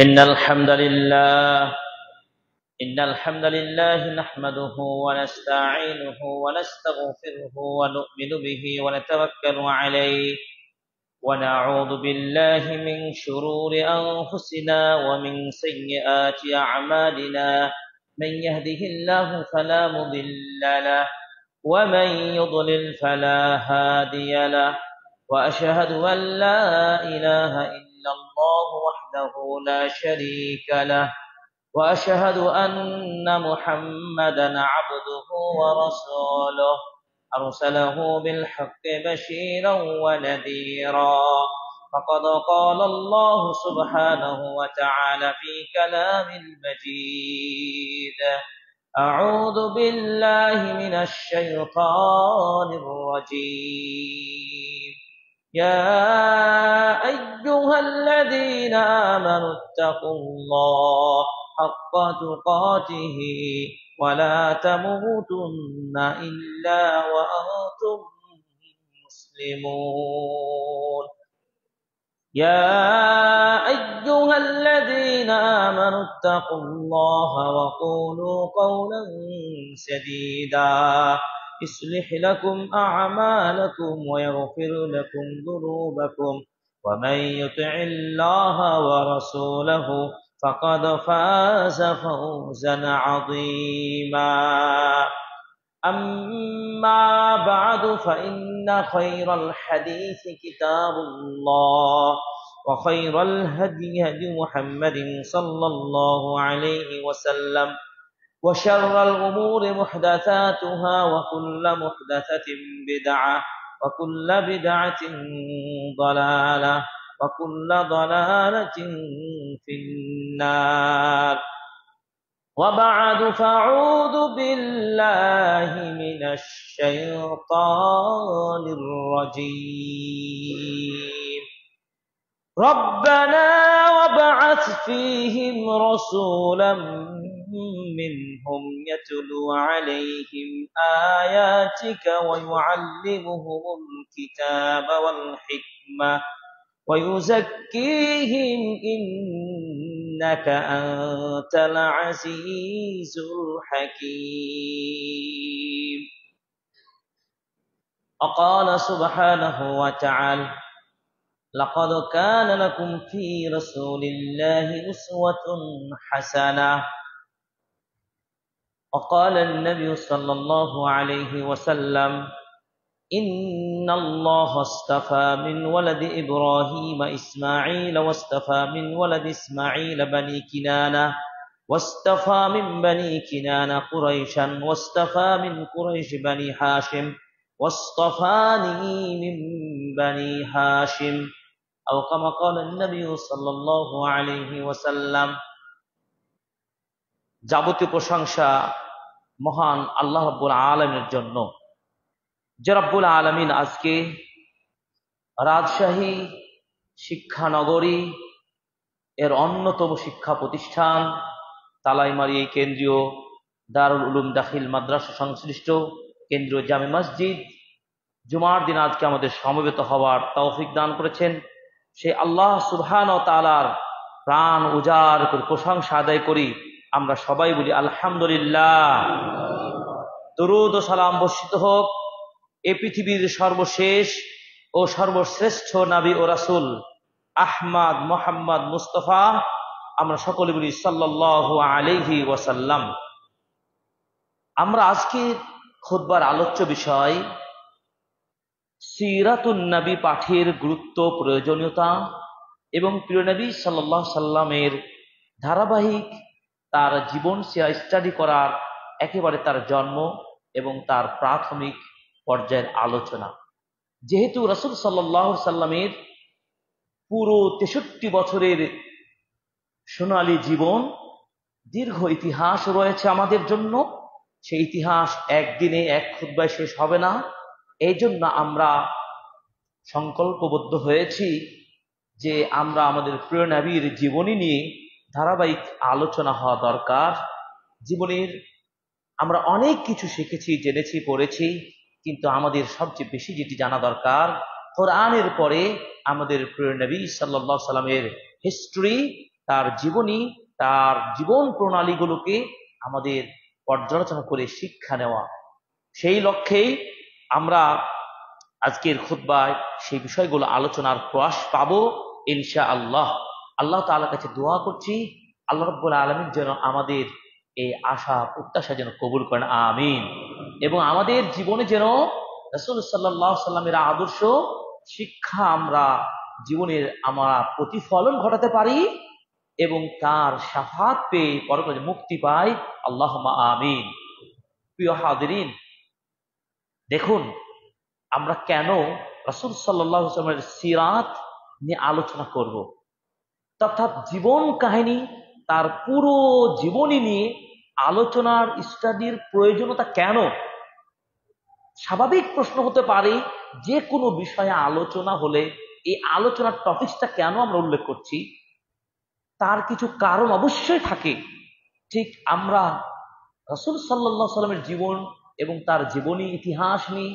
إن الحمد لله إن الحمد لله نحمده ونستعينه ونستغفره ونؤمن به ونتوكل عليه ونعوذ بالله من شرور أنفسنا ومن سيئات أعمالنا من يهده الله فلا مضل له ومن يضلل فلا هادي له وأشهد أن لا إله إلا الله وحده لا شريك له وأشهد أن محمدا عبده ورسوله أرسله بالحق بشيرا ونذيرا فقد قال الله سبحانه وتعالى في كلام المجيد أعوذ بالله من الشيطان الرجيم يا أيها الذين آمنوا اتقوا الله حق تقاته ولا تموتن إلا وأنتم مسلمون يا أيها الذين آمنوا اتقوا الله وقولوا قولا سديدا يصلح لكم أعمالكم ويغفر لكم ذنوبكم ومن يطع الله ورسوله فقد فاز فوزا عظيما أما بعد فإن خير الحديث كتاب الله وخير الهدي هدي محمد صلى الله عليه وسلم وشر الأمور محدثاتها وكل محدثة بدعة وكل بدعة ضلالة وكل ضلالة في النار وبعد فأعوذ بالله من الشيطان الرجيم ربنا وابعث فيهم رسولا منهم يتلو عليهم آياتك ويعلمهم الكتاب والحكمة ويزكيهم إنك أنت العزيز الحكيم وقال سبحانه وتعالى لقد كان لكم في رسول الله أسوة حسنة وقال النبي صلى الله عليه وسلم إن الله اصطفى من ولد إبراهيم إسماعيل واصطفى من ولد إسماعيل بني كنانة واصطفى من بني كنانة قريشا واصطفى من قريش بني هاشم واصطفاني من بني هاشم أو كما قال النبي صلى الله عليه وسلم যাবতীয় প্রশংসা মহান আল্লাহ রাব্বুল আলামিনের জন্য যে রাব্বুল আলামিন আজকে রাজশাহী শিক্ষানগরী এর অন্যতম শিক্ষা প্রতিষ্ঠান তালাইমারি এই কেন্দ্রীয় দারুল উলুম দাখিল মাদ্রাসা সংশ্লিষ্ট কেন্দ্রীয় জামে মসজিদ জুমার দিন আজকে আমাদের সমবেত হওয়ার তৌফিক দান করেছেন সেই আল্লাহ সুবহানাহু ওয়া তাআলার প্রাণ উজাড় করে প্রশংসা আদায় করি আমরা সবাই বলি আলহামদুলিল্লাহ। দরুদ ও সালাম বর্ষিত হোক এই পৃথিবীর সর্বশেষ ও সর্বশ্রেষ্ঠ নবী ও রাসূল আহমদ মুহাম্মদ মুস্তাফা আমরা সকলে বলি সাল্লাল্লাহু আলাইহি ওয়াসাল্লাম। আমরা আজকে খুতবার আলোচ্য বিষয় সিরাতুন নবী পাঠের গুরুত্ব প্রয়োজনীয়তা এবং প্রিয় নবী সাল্লাল্লাহু আলাইহি সাল্লামের ধারাবাহিক তার জীবন স্টাডি করার একেবারে তার জন্ম এবং তার প্রাথমিক পর্যায়ের আলোচনা। যেহেতু রাসূল সাল্লাল্লাহু আলাইহি সাল্লামের পুরো 63 বছরের সোনালী জীবন দীর্ঘ ইতিহাস রয়েছে আমাদের জন্য, সেই ইতিহাস একদিনে এক খুতবায় শেষ হবে না। এই জন্য আমরা সংকল্পবদ্ধ হয়েছি যে আমরা আমাদের প্রিয় নবীর জীবনী নিয়ে ধারাবাহিক আলোচনা হওয়া দরকার। জীবনের আমরা অনেক কিছু শিখেছি, জেনেছি, পড়েছি, কিন্তু আমাদের সবচেয়ে বেশি যেটি জানা দরকার কোরআনের পরে আমাদের প্রিয় নবী সাল্লাল্লাহু আলাইহি সাল্লামের হিস্ট্রি তার জীবনী, তার জীবন প্রণালীগুলোকে আমাদের পর্যালোচনা করে শিক্ষা নেওয়া। সেই লক্ষ্যেই আমরা আজকের খুতবায় সেই বিষয়গুলো আলোচনার প্রয়াস পাবো ইনশাআল্লাহ। আল্লাহ তাআলার কাছে দোয়া করছি আল্লাহ রাব্বুল আলামিন যেন আমাদের এই আশা প্রত্যাশা যেন কবুল করেন, আমিন। এবং আমাদের জীবনে যেন রাসূল সাল্লাল্লাহু আলাইহি সাল্লামের আদর্শ শিক্ষা আমরা জীবনের আমরা প্রতিফলন ঘটাতে পারি এবং তার শাফাত পেয়ে পরকালে মুক্তি পাই, আল্লাহুম্মা আমিন। প্রিয় হাজিরিন, দেখুন আমরা কেন রাসূল সাল্লাল্লাহু আলাইহি ওয়াসাল্লামের সিরাত নিয়ে আলোচনা করব, অর্থাৎ জীবন কাহিনী, তার পুরো জীবনী নিয়ে আলোচনার স্টাডির প্রয়োজনীয়তা কেন? স্বাভাবিক প্রশ্ন হতে পারে যে কোনো বিষয়ে আলোচনা হলে এই আলোচনার টপিকসটা কেন আমরা উল্লেখ করছি, তার কিছু কারণ অবশ্যই থাকে। ঠিক আমরা রাসূল সাল্লাল্লাহু আলাইহি ওয়াসাল্লামের জীবন এবং তার জীবনী ইতিহাস নিয়ে,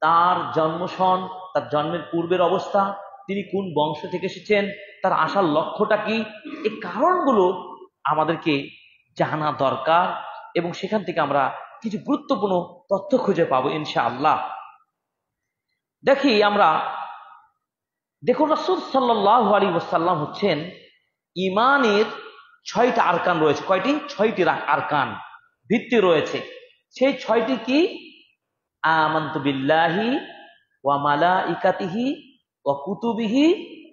তার জন্মসন, তার জন্মের পূর্বের অবস্থা, তিনি কোন বংশ থেকে এসেছেন, তার আসার লক্ষ্যটা কি, এই কারণগুলো আমাদেরকে জানা দরকার এবং সেখান থেকে আমরা কিছু গুরুত্বপূর্ণ তথ্য খুঁজে পাবো ইনশাআল্লাহ। দেখুন রাসূল সাল্লাল্লাহু আলাইহি ওয়াসাল্লাম হচ্ছেন ঈমানের 6টা আরকান রয়েছে। কয়টি? 6টি আরকান, ভিত্তি রয়েছে। সেই 6টি কি? আমানতু বিল্লাহি ওয়া মালাইকাতিহি ওয়া কুতুবিহি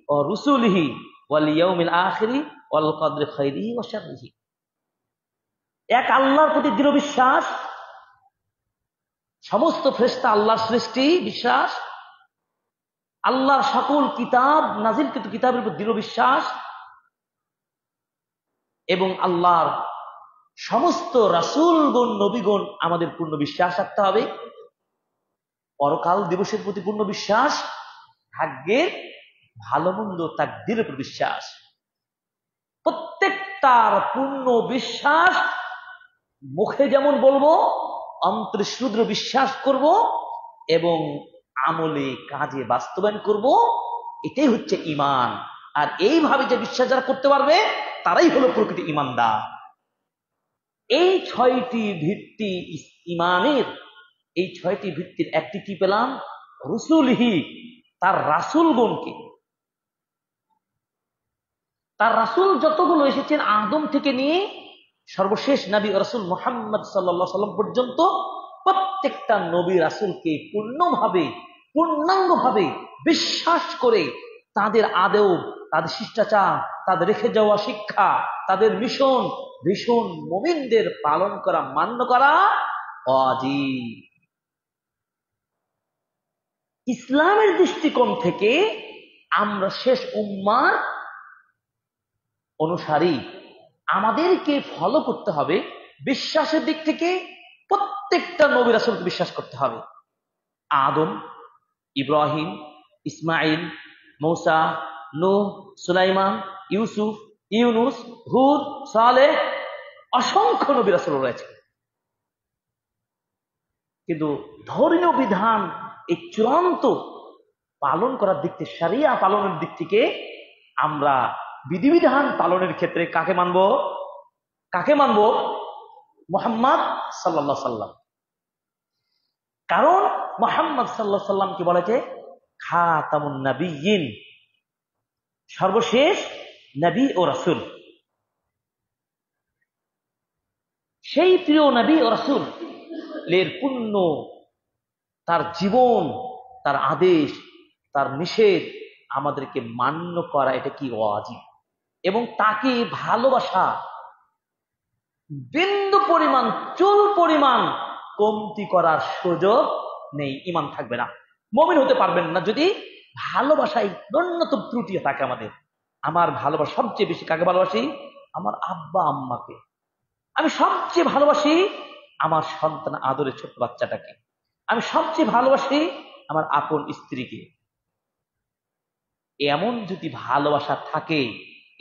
ওয়া রুসুলিহি ওয়াল ইয়াউমিল আখিরি ওয়াল কদরি খাইরিহি ওয়া শাররিহি। এক আল্লাহর প্রতি দৃঢ় বিশ্বাস, সমস্ত ফেরেশতা আল্লাহর সৃষ্টি বিশ্বাস, আল্লাহর সকল কিতাব নাজিলকৃত কিতাবের উপর দৃঢ় বিশ্বাস এবং আল্লাহর সমস্ত রাসূলগণ নবীগণ আমাদের পূর্ণ বিশ্বাস রাখতে হবে। পরকাল দিবসের প্রতি পূর্ণ বিশ্বাস, ভাগ্যের ভালো মন্দ তাকদীরের উপর বিশ্বাস, প্রত্যেকটার পূর্ণ বিশ্বাস মুখে যেমন বলবো, অন্তরে সুদৃঢ় বিশ্বাস করব এবং আমলে কাজে বাস্তবায়ন করব। এটাই হচ্ছে ঈমান। আর এইভাবে যে বিশ্বাস যারা করতে পারবে তারাই হলো প্রকৃত ঈমানদার। এই 6টি ভিত্তি ঈমানের, এই 6টি ভিত্তির একটি কি পেলাম? রুসুলহি, তার রাসূলগণকে। তার রাসূল যতগুলো এসেছেন আদম থেকে নিয়ে সর্বশেষ নবী রাসূল মুহাম্মদ সাল্লাল্লাহু আলাইহি ওয়াসাল্লাম পর্যন্ত, প্রত্যেকটা নবী রাসূলকে পূর্ণাঙ্গভাবে বিশ্বাস করে তাদের আদব, তাদের শিষ্টাচার, তাদের রেখে যাওয়া শিক্ষা, তাদের মিশন ভীষণ মুমিনদের পালন করা, মান্য করা ওয়াজিব। ইসলামের দৃষ্টিকোণ থেকে আমরা শেষ উম্মার অনুসারী, আমাদেরকে ফলো করতে হবে। বিশ্বাসের দিক থেকে প্রত্যেকটা নবী রাসূলকে বিশ্বাস করতে হবে। আদম, ইব্রাহিম, ইসমাইল, মূসা, নূহ, সুলাইমান, ইউসুফ, ইউনুস, হুদ, সালেহ, অসংখ্য নবী রাসূল রয়েছে। কিন্তু ধর্মীয় বিধান এই চূড়ান্ত পালন করার দিক থেকে, শরিয়া পালনের দিক থেকে আমরা বিধিবিধান পালনের ক্ষেত্রে কাকে মানব? মুহাম্মদ সাল্লাল্লাহু আলাইহি সাল্লাম। কারণ মুহাম্মদ সাল্লাল্লাহু আলাইহি সাল্লামকে বলা যায় খাতামুন নাবিয়্যিন, সর্বশেষ নবী ও রাসূল। সেই প্রিয় নবী ও রাসূল এর পুণ্য, তার জীবন, তার আদেশ, তার নিষেধ আমাদেরকে মান্য করা, এটা কি ওয়াজিব। এবং তাকে ভালোবাসা বিন্দু পরিমাণ, চুল পরিমাণ কমতি করার সুযোগ নেই। ঈমান থাকবে না, মুমিন হতে পারবেন না যদি ভালোবাসায় ন্যূনতম ত্রুটি থাকে আমাদের। আমার ভালোবাসা সবচেয়ে বেশি কাকে ভালোবাসি? আমার আব্বা আম্মাকে। আমি সবচেয়ে ভালোবাসি আমার সন্তান আদরের ছোট্ট বাচ্চাটাকে। আমি সবচেয়ে ভালোবাসি আমার আপন স্ত্রীকে। এমন যদি ভালোবাসা থাকে,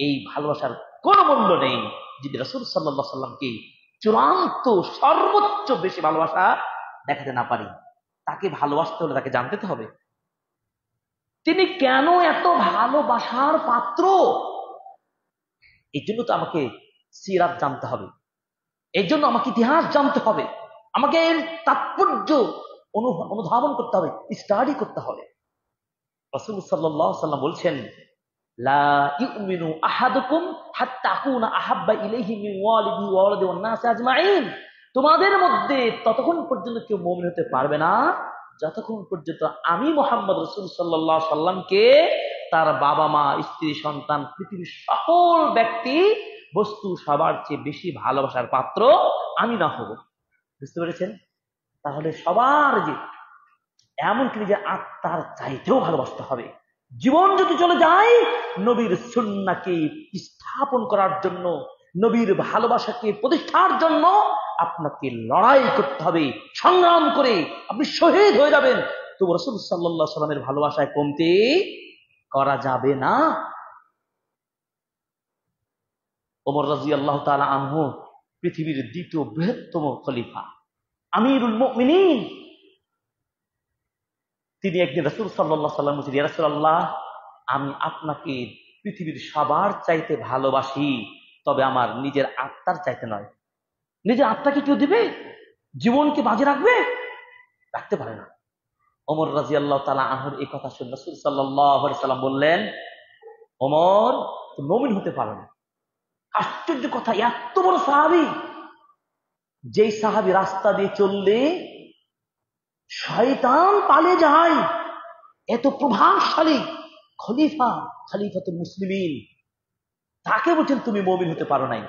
এই ভালোবাসার কোনো মূল্য নেই যদি রাসূল সাল্লাল্লাহু আলাইহি সাল্লামকে চূড়ান্ত সর্বোচ্চ বেশি ভালোবাসা দেখাতে না পারি। তাকে ভালোবাসতে হলে তাকে জানতে হবে তিনি কেন এত ভালোবাসার পাত্র। এই জন্য তো আমাকে সিরাত জানতে হবে, এই জন্য আমাকে ইতিহাস জানতে হবে, আমাকে এর তাৎপর্য অনুধাবন করতে হবে, স্টাডি করতে হবে। রাসূল সাল্লাল্লাহু আলাইহি ওয়াসাল্লাম বলছেন, লা ইউমিনু আহাদুকুম হাত্তা আকুনা আহাব্বা ইলাইহি মিন ওয়ালিদি ওয়া ওয়ালাদি ওয়ান নাস আজমাইন। তোমাদের মধ্যে ততক্ষণ পর্যন্ত কেউ মুমিন হতে পারবে না যতক্ষণ পর্যন্ত আমি মুহাম্মদ রাসূল সাল্লাল্লাহু আলাইহি ওয়াসাল্লামকে তার বাবা মা, স্ত্রী, সন্তান, পৃথিবীর সকল ব্যক্তি বস্তু সবার চেয়ে বেশি ভালোবাসার পাত্র আমি না হব। বুঝতে পেরেছেন? তাহলে সবার যে এমনকি নিজের আত্মার চাইতেও ভালোবাসতে হবে। জীবন যদি চলে যায় নবীর সুন্নাহকে স্থাপন করার জন্য, নবীর ভালোবাসাকে প্রতিষ্ঠার জন্য আপনাকে লড়াই করতে হবে, সংগ্রাম করে আপনি শহীদ হয়ে যাবেন, তো রাসূল সাল্লাল্লাহু আলাইহি ওয়াসাল্লামের ভালোবাসায় কমতি করা যাবে না। ওমর রাদিয়াল্লাহু তাআলা আনহু পৃথিবীর দ্বিতীয় বৃহত্তম খলিফা, আমিরুল মুমিনিন। তিনি একদিন রাসূল সাল্লাল্লাহু আলাইহি ওয়াসাল্লাম বলেছেন, ইয়া রাসূলুল্লাহ, আমি আপনাকে পৃথিবীর সবার চাইতে ভালোবাসি, তবে আমার নিজের আত্মার চাইতে নয়। নিজের আত্মাকে কেউ দিবে? জীবনকে বাজি রাখবে? রাখতে পারে না। ওমর রাদিয়াল্লাহু তাআলা আনহুর এই কথা শুনে রাসূল সাল্লাল্লাহু আলাইহি ওয়াসাল্লাম বললেন, ওমর, তুমি মুমিন হতে পারো না। আশ্চর্য কথা, এত বড় সাহাবী, যেই সাহাবী রাস্তা দিয়ে চললে শয়তান পালিয়ে যায়, এত প্রভাবশালী খলিফা, খলিফাতুল মুসলিমিন, তাকে বলছেন তুমি মুমিন হতে পারো নাই।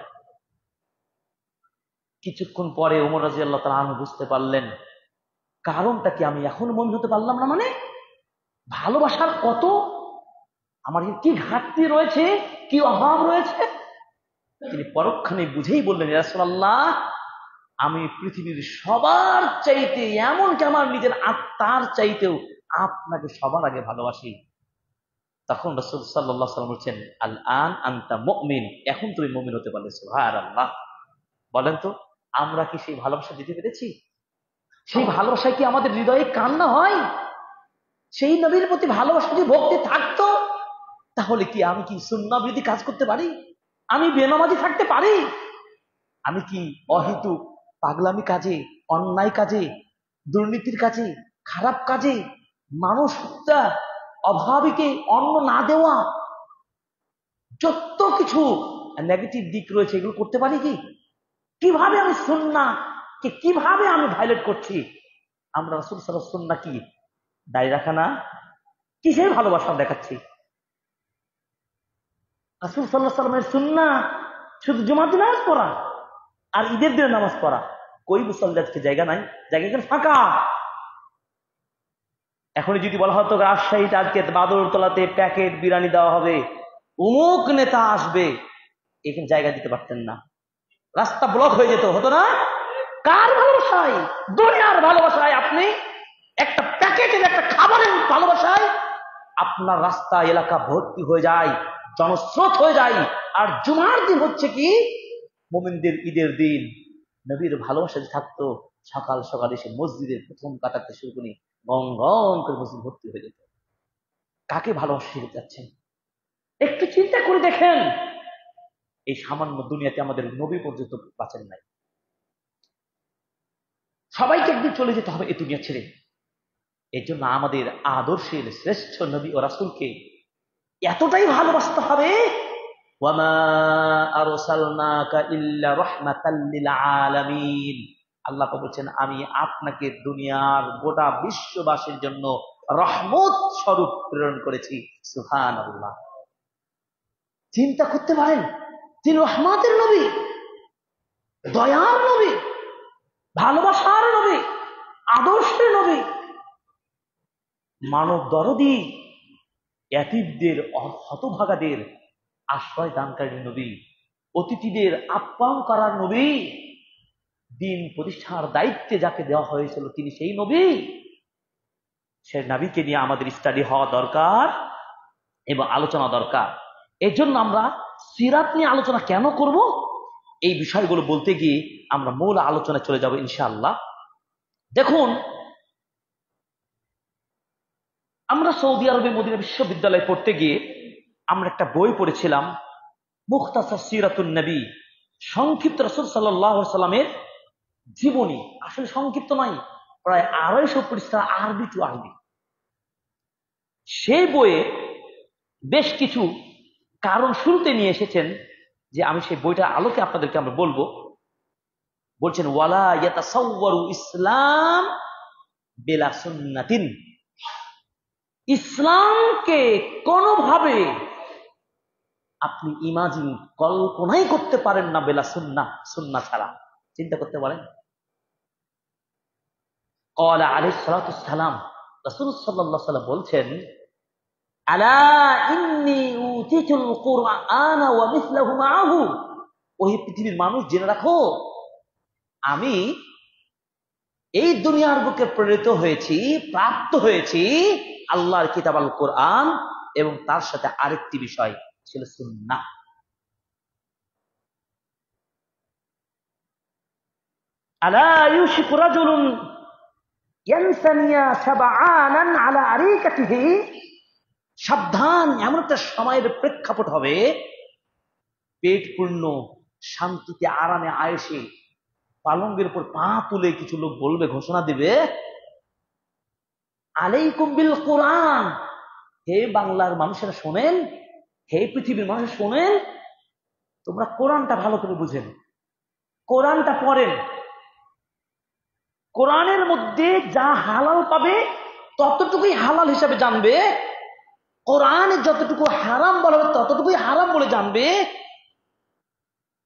কিছুক্ষণ পরে ওমর রাদিয়াল্লাহু তাআলা আনহু বুঝতে পারলেন কারণটা কি, আমি এখন মুমিন হতে পারলাম না, মানে ভালোবাসার কত আমার কি ঘাটতি রয়েছে, কি অভাব রয়েছে। তিনি পরক্ষণে বুঝেই বললেন, ইয়া রাসূলুল্লাহ, আমি পৃথিবীর সবার চাইতে, এমনকি আমার নিজের আত্মার চাইতেও আপনাকে সবার আগে ভালোবাসি। তখন রাসূল সাল্লাল্লাহু আলাইহি ওয়াসাল্লাম বলছেন, আল আন আনতা মুমিন, এখন তুমি মুমিন হতে পারলে। সুবহানাল্লাহ। বলেন তো, আমরা কি সেই ভালোবাসা দিতে পেরেছি? সেই ভালোবাসায় কি আমাদের হৃদয়ে কান্না হয়? সেই নবীর প্রতি ভালোবাসা যদি ভক্তি থাকতো, তাহলে কি আমি কি সুন্নাহ বিরোধী কাজ করতে পারি? আমি বেনামাজি থাকতে পারি? আমি কি অহেতুক পাগলামি কাজে, অন্যায় কাজে, দুর্নীতির কাজে, খারাপ কাজে, মানুষ হত্যা, অভাবীকে অন্ন না দেওয়া, যত কিছু নেগেটিভ দিক রয়েছে এগুলো করতে পারি কি? কিভাবে আমি সুন্নাহকে কিভাবে আমি ভায়োলেট করছি? আমরা রাসূল সাল্লাল্লাহু আলাইহি ওয়াসাল্লাম সুন্নাহ কি দাঁড়িয়ে রাখা না? কিসের ভালোবাসা দেখাচ্ছি? রাসূল সাল্লাল্লাহু আলাইহি ওয়াসাল্লামের সুন্নাহ শুধু জুমার দিন নামাজ পড়া আর ঈদের দিনে নামাজ পড়া। কই মুসল্লি আজকে জায়গা নাই, জায়গা এখানে ফাঁকা। এখনই যদি বলা হতো রাজশাহীতে আজকে বাদরতলাতে প্যাকেট বিরিয়ানি দেওয়া হবে, অমুক নেতা আসবে, এখানে জায়গা দিতে পারতেন না, রাস্তা ব্লক হয়ে যেত, হতো না? কার ভালোবাসায়? দুনিয়ার ভালোবাসায় আপনি একটা প্যাকেটের, একটা খাবারের ভালোবাসায় আপনার রাস্তা এলাকা ভর্তি হয়ে যায়, জনস্রোত হয়ে যায়। আর জুমার দিন হচ্ছে কি মুমিনদের ঈদের দিন, নবীর ভালোবাসা থাকতো, সকাল সকাল এসে মসজিদের প্রথম কাটাতে শুরু করি, গং গং করে মসজিদ ভর্তি হয়ে যেত। কাকে ভালোবাসা শিখে যাচ্ছেন একটু চিন্তা করে দেখেন। এই সামান্য দুনিয়াতে আমাদের নবী পর্যন্ত বাঁচেন নাই। সবাইকে একদিন চলে যেতে হবে এই দুনিয়া ছেড়ে। এই জন্য আমাদের আদর্শের শ্রেষ্ঠ নবী ও রাসূলকে এতটাই ভালোবাসতে হবে, ওয়ামা আরসালনাকা ইল্লা রাহমাতাল লিল আলামিন। আল্লাহ বলছেন, আমি আপনাকে দুনিয়ার গোটা বিশ্ববাসীর জন্য রহমত স্বরূপ প্রেরণ করেছি। সুবহানাল্লাহ। চিন্তা করতে পারেন, তিনি রহমতের নবী, দয়ার নবী, ভালোবাসার নবী, আদর্শের নবী, মানব দরদী, এতিমদের, হতভাগাদের আশ্রয় দানকারী নবী, অতিথিদের আপ্যায়ন করার নবী, দিন প্রতিষ্ঠার দায়িত্বে যাকে দেওয়া হয়েছিল তিনি সেই নবী। সেই নবীকে নিয়ে আমাদের স্টাডি হওয়া দরকার এবং আলোচনা দরকার। এই জন্য আমরা সিরাত নিয়ে আলোচনা কেন করব, এই বিষয়গুলো বলতে গিয়ে আমরা মূল আলোচনায় চলে যাব ইনশাআল্লাহ। দেখুন, আমরা সৌদি আরবে মদিনা বিশ্ববিদ্যালয়ে পড়তে গিয়ে আমরা একটা বই পড়েছিলাম, মুখতাসার সিরাতুন নবী, সংক্ষিপ্ত রাসূল সাল্লাল্লাহু আলাইহি সাল্লামের জীবনী। আসলে সংক্ষিপ্ত নয়, প্রায় 250 পৃষ্ঠা, আরবি টু আরবি। সেই বইয়ে বেশ কিছু কারণ শুরুতে নিয়ে এসেছেন, যে আমি সেই বইটার আলোকে আপনাদেরকে আমরা বলবো। বলছেন ওয়ালা ইয়াতাসাওয়ারু ইসলাম বিলা সুন্নাতিন, ইসলামকে কোনোভাবে আপনি ইমাজিন, কল্পনাই করতে পারেন না বেলা সুন্নাহ, সুন্নাহ ছাড়া। চিন্তা করতে পারেন? ক্বালা আলাইহিস সালাতু ওয়াস সালাম, রাসূল সাল্লাল্লাহু আলাইহি ওয়াসাল্লাম বলছেন, আলা ইন্নী উতিতুল কুরআনা ওয়া মিসলাহু মাআহু, ওই পৃথিবীর মানুষ জেনে রাখো, আমি এই দুনিয়ার বুকে প্রেরিত হয়েছি, প্রাপ্ত হয়েছি আল্লাহর কিতাব আল কোরআন, এবং তার সাথে আরেকটি বিষয় ছিল সুন্নাহ। আলা ইউশিকু রাজুলুন ইয়ানসানিয়া শাবআনান আলা আরিকাতিহি, সাবধান, এমন একটা সময়ের প্রেক্ষাপট হবে, পেট পূর্ণ, শান্তিতে, আরামে, আয়েশে পালঙ্গের উপর পা তুলে কিছু লোক বলবে, ঘোষণা দিবে, আলাইকুম বিল কোরআন, হে বাংলার মানুষেরা শোনেন, হে পৃথিবীর মানুষ শোনেন, তোমরা কোরআনটা ভালো করে বুঝেন, কোরআনটা পড়েন। কোরআনের মধ্যে যা হালাল পাবে ততটুকুই হালাল হিসাবে জানবে, কোরআনে যতটুকু হারাম বলা হবে ততটুকুই হারাম বলে জানবে।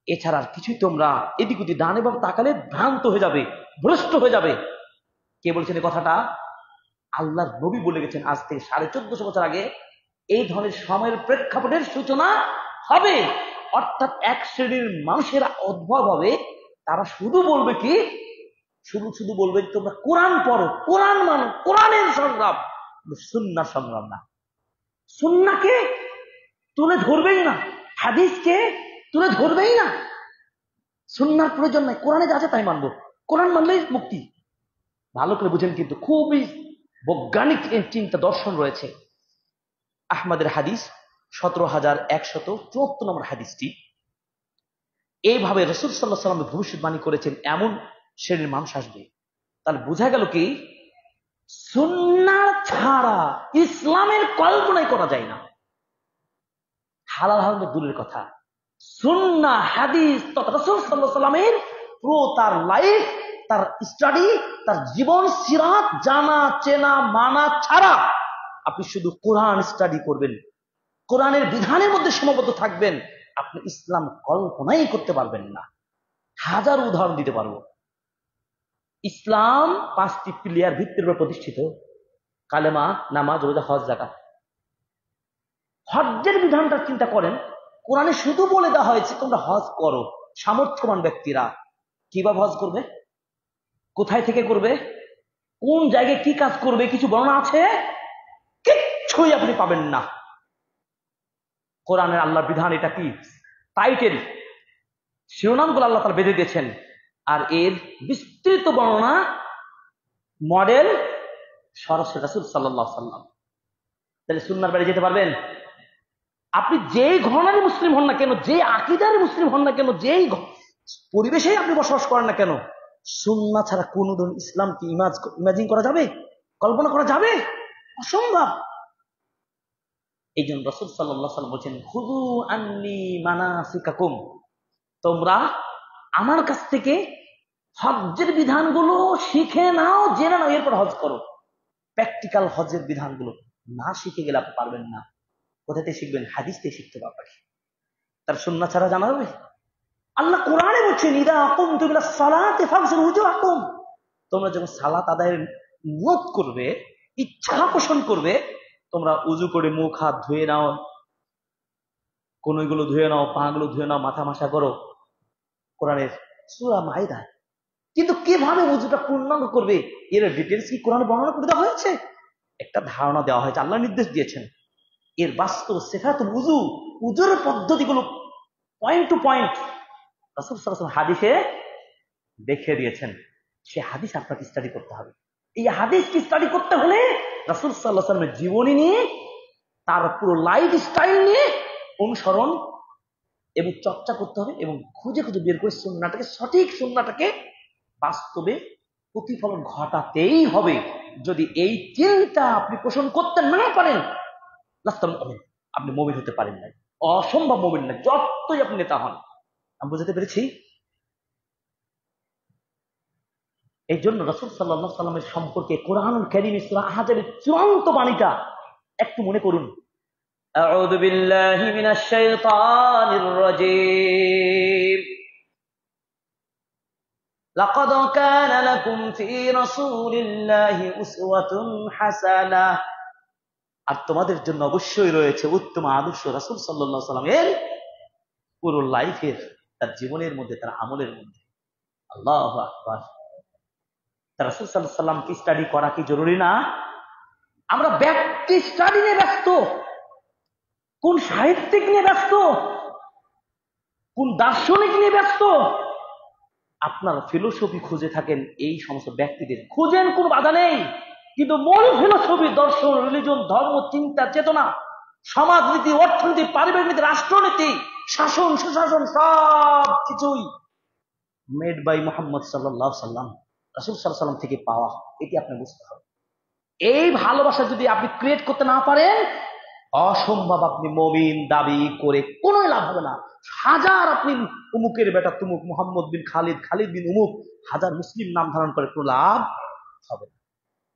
এছাড়া আর কিছুই তোমরা এদিক ওদিক ডানে বাম তাকালে ভ্রান্ত হয়ে যাবে, ভ্রষ্ট হয়ে যাবে। কে বলছেন এই কথাটা? আল্লাহর নবী বলে গেছেন আজ থেকে 1450 বছর আগে এই ধরনের সময়ের প্রেক্ষাপটের সূচনা হবে। অর্থাৎ এক শ্রেণীর মানুষেরা উদ্ভব হবে, তারা শুধু বলবে কি, শুধু বলবে তোমরা কোরআন পড়ো, কোরআন মানো, কোরআনের সংগ্রাম, সুন্নাহ সংগ্রাম না। সুন্নাহকে তুলে ধরবেই না, হাদিসকে তুলে ধরবেই না, সুন্নাহর প্রয়োজন নাই, কোরআনে যা আছে তাই মানবো, কোরআন মানলেই মুক্তি। ভালো করে বুঝেন, কিন্তু খুবই বৈজ্ঞানিক চিন্তা দর্শন রয়েছে। আহমদের হাদিস 17,174 নম্বর হাদিসটি, এইভাবে রাসূল সাল্লাল্লাহু আলাইহি ওয়াসাল্লাম ভবিষ্যৎবাণী করেছেন এমন শ্রেণীর মানুষ আসবে। তাহলে বোঝা গেল কি, সুন্নাহ ছাড়া ইসলামের কল্পনাই করা যায় না। হালাল হারাম তো দূরের কথা, সুন্নাহ, হাদিস তথা রাসূল সাল্লাল্লাহু আলাইহি ওয়াসাল্লামের পুরো তার লাইফ, তার স্টাডি, তার জীবন সিরাত জানা, চেনা, মানা ছাড়া আপনি শুধু কোরআন স্টাডি করবেন, কোরআনের বিধানের মধ্যে সীমাবদ্ধ থাকবেন, আপনি ইসলাম কল্পনাই করতে পারবেন না। হাজার উদাহরণ দিতে পারবো। ইসলাম 5টি পিলার ভিত্তির উপর প্রতিষ্ঠিত, কালেমা, নামাজ, রোজা, হজ, যাকাত। হজ্জের বিধানটা চিন্তা করেন, কোরআনে শুধু বলে দেওয়া হয়েছে তোমরা হজ করো। সামর্থ্যবান ব্যক্তিরা কিভাবে হজ করবে, কোথায় থেকে করবে, কোন জায়গায় কি কাজ করবে, কিছু বর্ণনা আছে? কিচ্ছুই আপনি পাবেন না। কোরআনের আল্লাহর বিধান, এটা কি টাইটেল, শিরোনামগুলো আল্লাহ তাআলা বেঁধে দিয়েছেন, আর এর বিস্তৃত বর্ণনা, মডেল সরাসরি রাসূল সাল্লাল্লাহু আলাইহি ওয়াসাল্লাম। তাহলে সুন্নাহর বাইরে যেতে পারবেন? আপনি যেই ঘরানারই মুসলিম হন না কেন, যে আকীদার মুসলিম হন না কেন, যেই পরিবেশেই আপনি বসবাস করেন না কেন, সুন্নাহ ছাড়া কোন ধরনের ইসলামকে ইমাজিন করা যাবে, কল্পনা করা যাবে? অসম্ভব। এই জন্য রাসূল সাল্লাল্লাহু আলাইহি ওয়াসাল্লাম বলেছেন, খুযু আন্নী মানাসিকাকুম, তোমরা আমার কাছ থেকে হজ্জের বিধানগুলো শিখে নাও, জেনে নাও, এরপর হজ করো। প্র্যাকটিক্যাল হজের বিধানগুলো না শিখে গেলে আপনি পারবেন না। কোথাতে শিখবেন? হাদিস থেকে শিখতে পারবেন। তার সুন্নাহ ছাড়া জানা যাবে? আল্লাহ কোরআনে বলছেন, ইদা কুমতুম ইলাস সালাতি ফাগসিলু উজুহাকুম, তোমরা যখন সালাত আদায়ের নিয়ত করবে, ইচ্ছা পোষণ করবে, তোমরা উজু করে মুখ হাত ধুয়ে নাও, কনুইগুলো ধুয়ে নাও, পা গুলো ধুয়ে নাও, মাথা মাসা করো, কোরআনের সূরা মাইদা। কিন্তু কিভাবে উজুটা পূর্ণাঙ্গ করবে এর ডিটেলস কি কোরআনে বর্ণনা করে দেওয়া হয়েছে? একটা ধারণা দেওয়া হয়েছে, আল্লাহ নির্দেশ দিয়েছেন। এর বাস্তব সিফাতুল উজু, উজুর পদ্ধতিগুলো পয়েন্ট টু পয়েন্ট রাসূল সাল্লাল্লাহু আলাইহি ওয়াসাল্লাম হাদিসে দেখিয়ে দিয়েছেন। সে হাদিস আপনাকে স্টাডি করতে হবে। এই হাদিসকে স্টাডি করতে হলে রাসূল সাল্লাল্লাহু আলাইহি ওয়াসাল্লামের জীবনী নিয়ে, তার পুরো লাইফ স্টাইল নিয়ে অনুসরণ এবং চর্চা করতে হবে এবং খুঁজে খুঁজে বের করে সুন্নাহটাকে, সঠিক সুন্নাহটাকে বাস্তবে প্রতিফলন ঘটাতেই হবে। যদি এই চিন্তা আপনি পোষণ করতে না পারেন, লাস্তাল মুমিন, আপনি মুমিন হতে পারেন না, অসম্ভব মুমিন না, যতই আপনি নেতা হন। আমি বুঝতে পেরেছি। এই জন্য রাসূল সাল্লাল্লাহু আলাইহি সাল্লামের সম্পর্কে কোরআনুল কারীম সূরা আহজাবের চূড়ান্ত বাণীটা একটু মনে করুন। আউযু বিল্লাহি মিনাশ শাইতানির রাজীম। লাকাদ কানা লাকুম ফি রাসূলিল্লাহি উসওয়াতুন হাসানাহ। আর তোমাদের জন্য অবশ্যই রয়েছে উত্তম আদর্শ রাসূল সাল্লাল্লাহু আলাইহি সাল্লামের পুরো লাইফের, তার জীবনের মধ্যে, তার আমলের মধ্যে। আল্লাহু আকবার। তার রাসূল সাল্লাল্লাহু আলাইহি সাল্লামকে স্টাডি করা কি জরুরি না? আমরা ব্যক্তি স্টাডি নিয়ে ব্যস্ত, কোন সাহিত্যিক নিয়ে ব্যস্ত, কোন দার্শনিক নিয়ে ব্যস্ত। আপনার ফিলোসফি খুঁজে থাকেন এই সমস্ত ব্যক্তিদের, খুঁজেন, কোন বাধা নেই, কিন্তু মূল ফিলোসফি, দর্শন, রিলিজন, ধর্ম, চিন্তা, চেতনা, সমাজনীতি, অর্থনীতি, পারিবারিক নীতি, রাষ্ট্রনীতি, শাসন, সুশাসন, সব কিছুই মেড বাই মুহাম্মদ সাল্লাল্লাহু আলাইহি সাল্লাম, রাসূল সাল্লাল্লাহু আলাইহি সাল্লাম থেকে পাওয়া। এটি আপনি বুঝতে হবে। এই ভালোবাসা যদি আপনি ক্রিয়েট করতে না পারেন, অসম্ভব আপনি মুমিন দাবি করে কোনো লাভ হবে না। হাজার আপনি উমুকের বেটা তুমুক, মুহাম্মদ বিন খালিদ, খালিদ বিন উমুক, হাজার মুসলিম নাম ধারণ করে কোনো লাভ হবে না।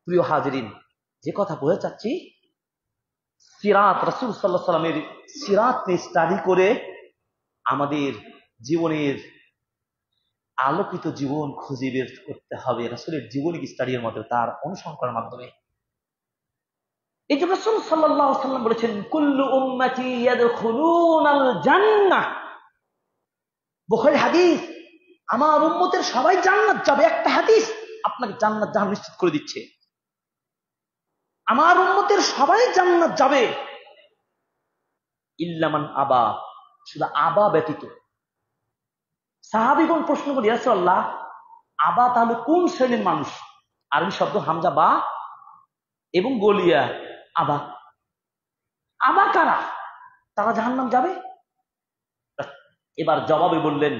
প্রিয় হাজিরিন, যে কথা বলে চাচ্ছি, সিরাত, রাসূল সাল্লাল্লাহু আলাইহি সাল্লামের সিরাত নিয়ে স্টাডি করে আমাদের জীবনের আলোকিত জীবন খুঁজে বের করতে হবে রাসূলের জীবনী স্টাডির মধ্যে, তার অনুসরণ করার মাধ্যমে। এই জন্য রাসূল সাল্লাল্লাহু আলাইহি সাল্লাম বলেছেন, কুল্লু উম্মতি ইয়াদখুলুনাল জান্নাহ। বুখারী হাদিস, আমার উম্মতের সবাই জান্নাত যাবে। একটা হাদিস আপনাকে জান্নাত জাহান্নাম নিশ্চিত করে দিচ্ছে। আমার উম্মতের সবাই জান্নাত যাবে, ইল্লা মান আবা, শুধু আবা ব্যতীত। সাহাবীগণ প্রশ্ন করি, ইয়া রাসূলুল্লাহ, আবা তাহলে কোন শ্রেণীর মানুষ? আরবি শব্দ হামজা বা এবং গলিয়া আবা। আবা কারা? তারা জাহান্নাম যাবে? এবার জবাবে বললেন,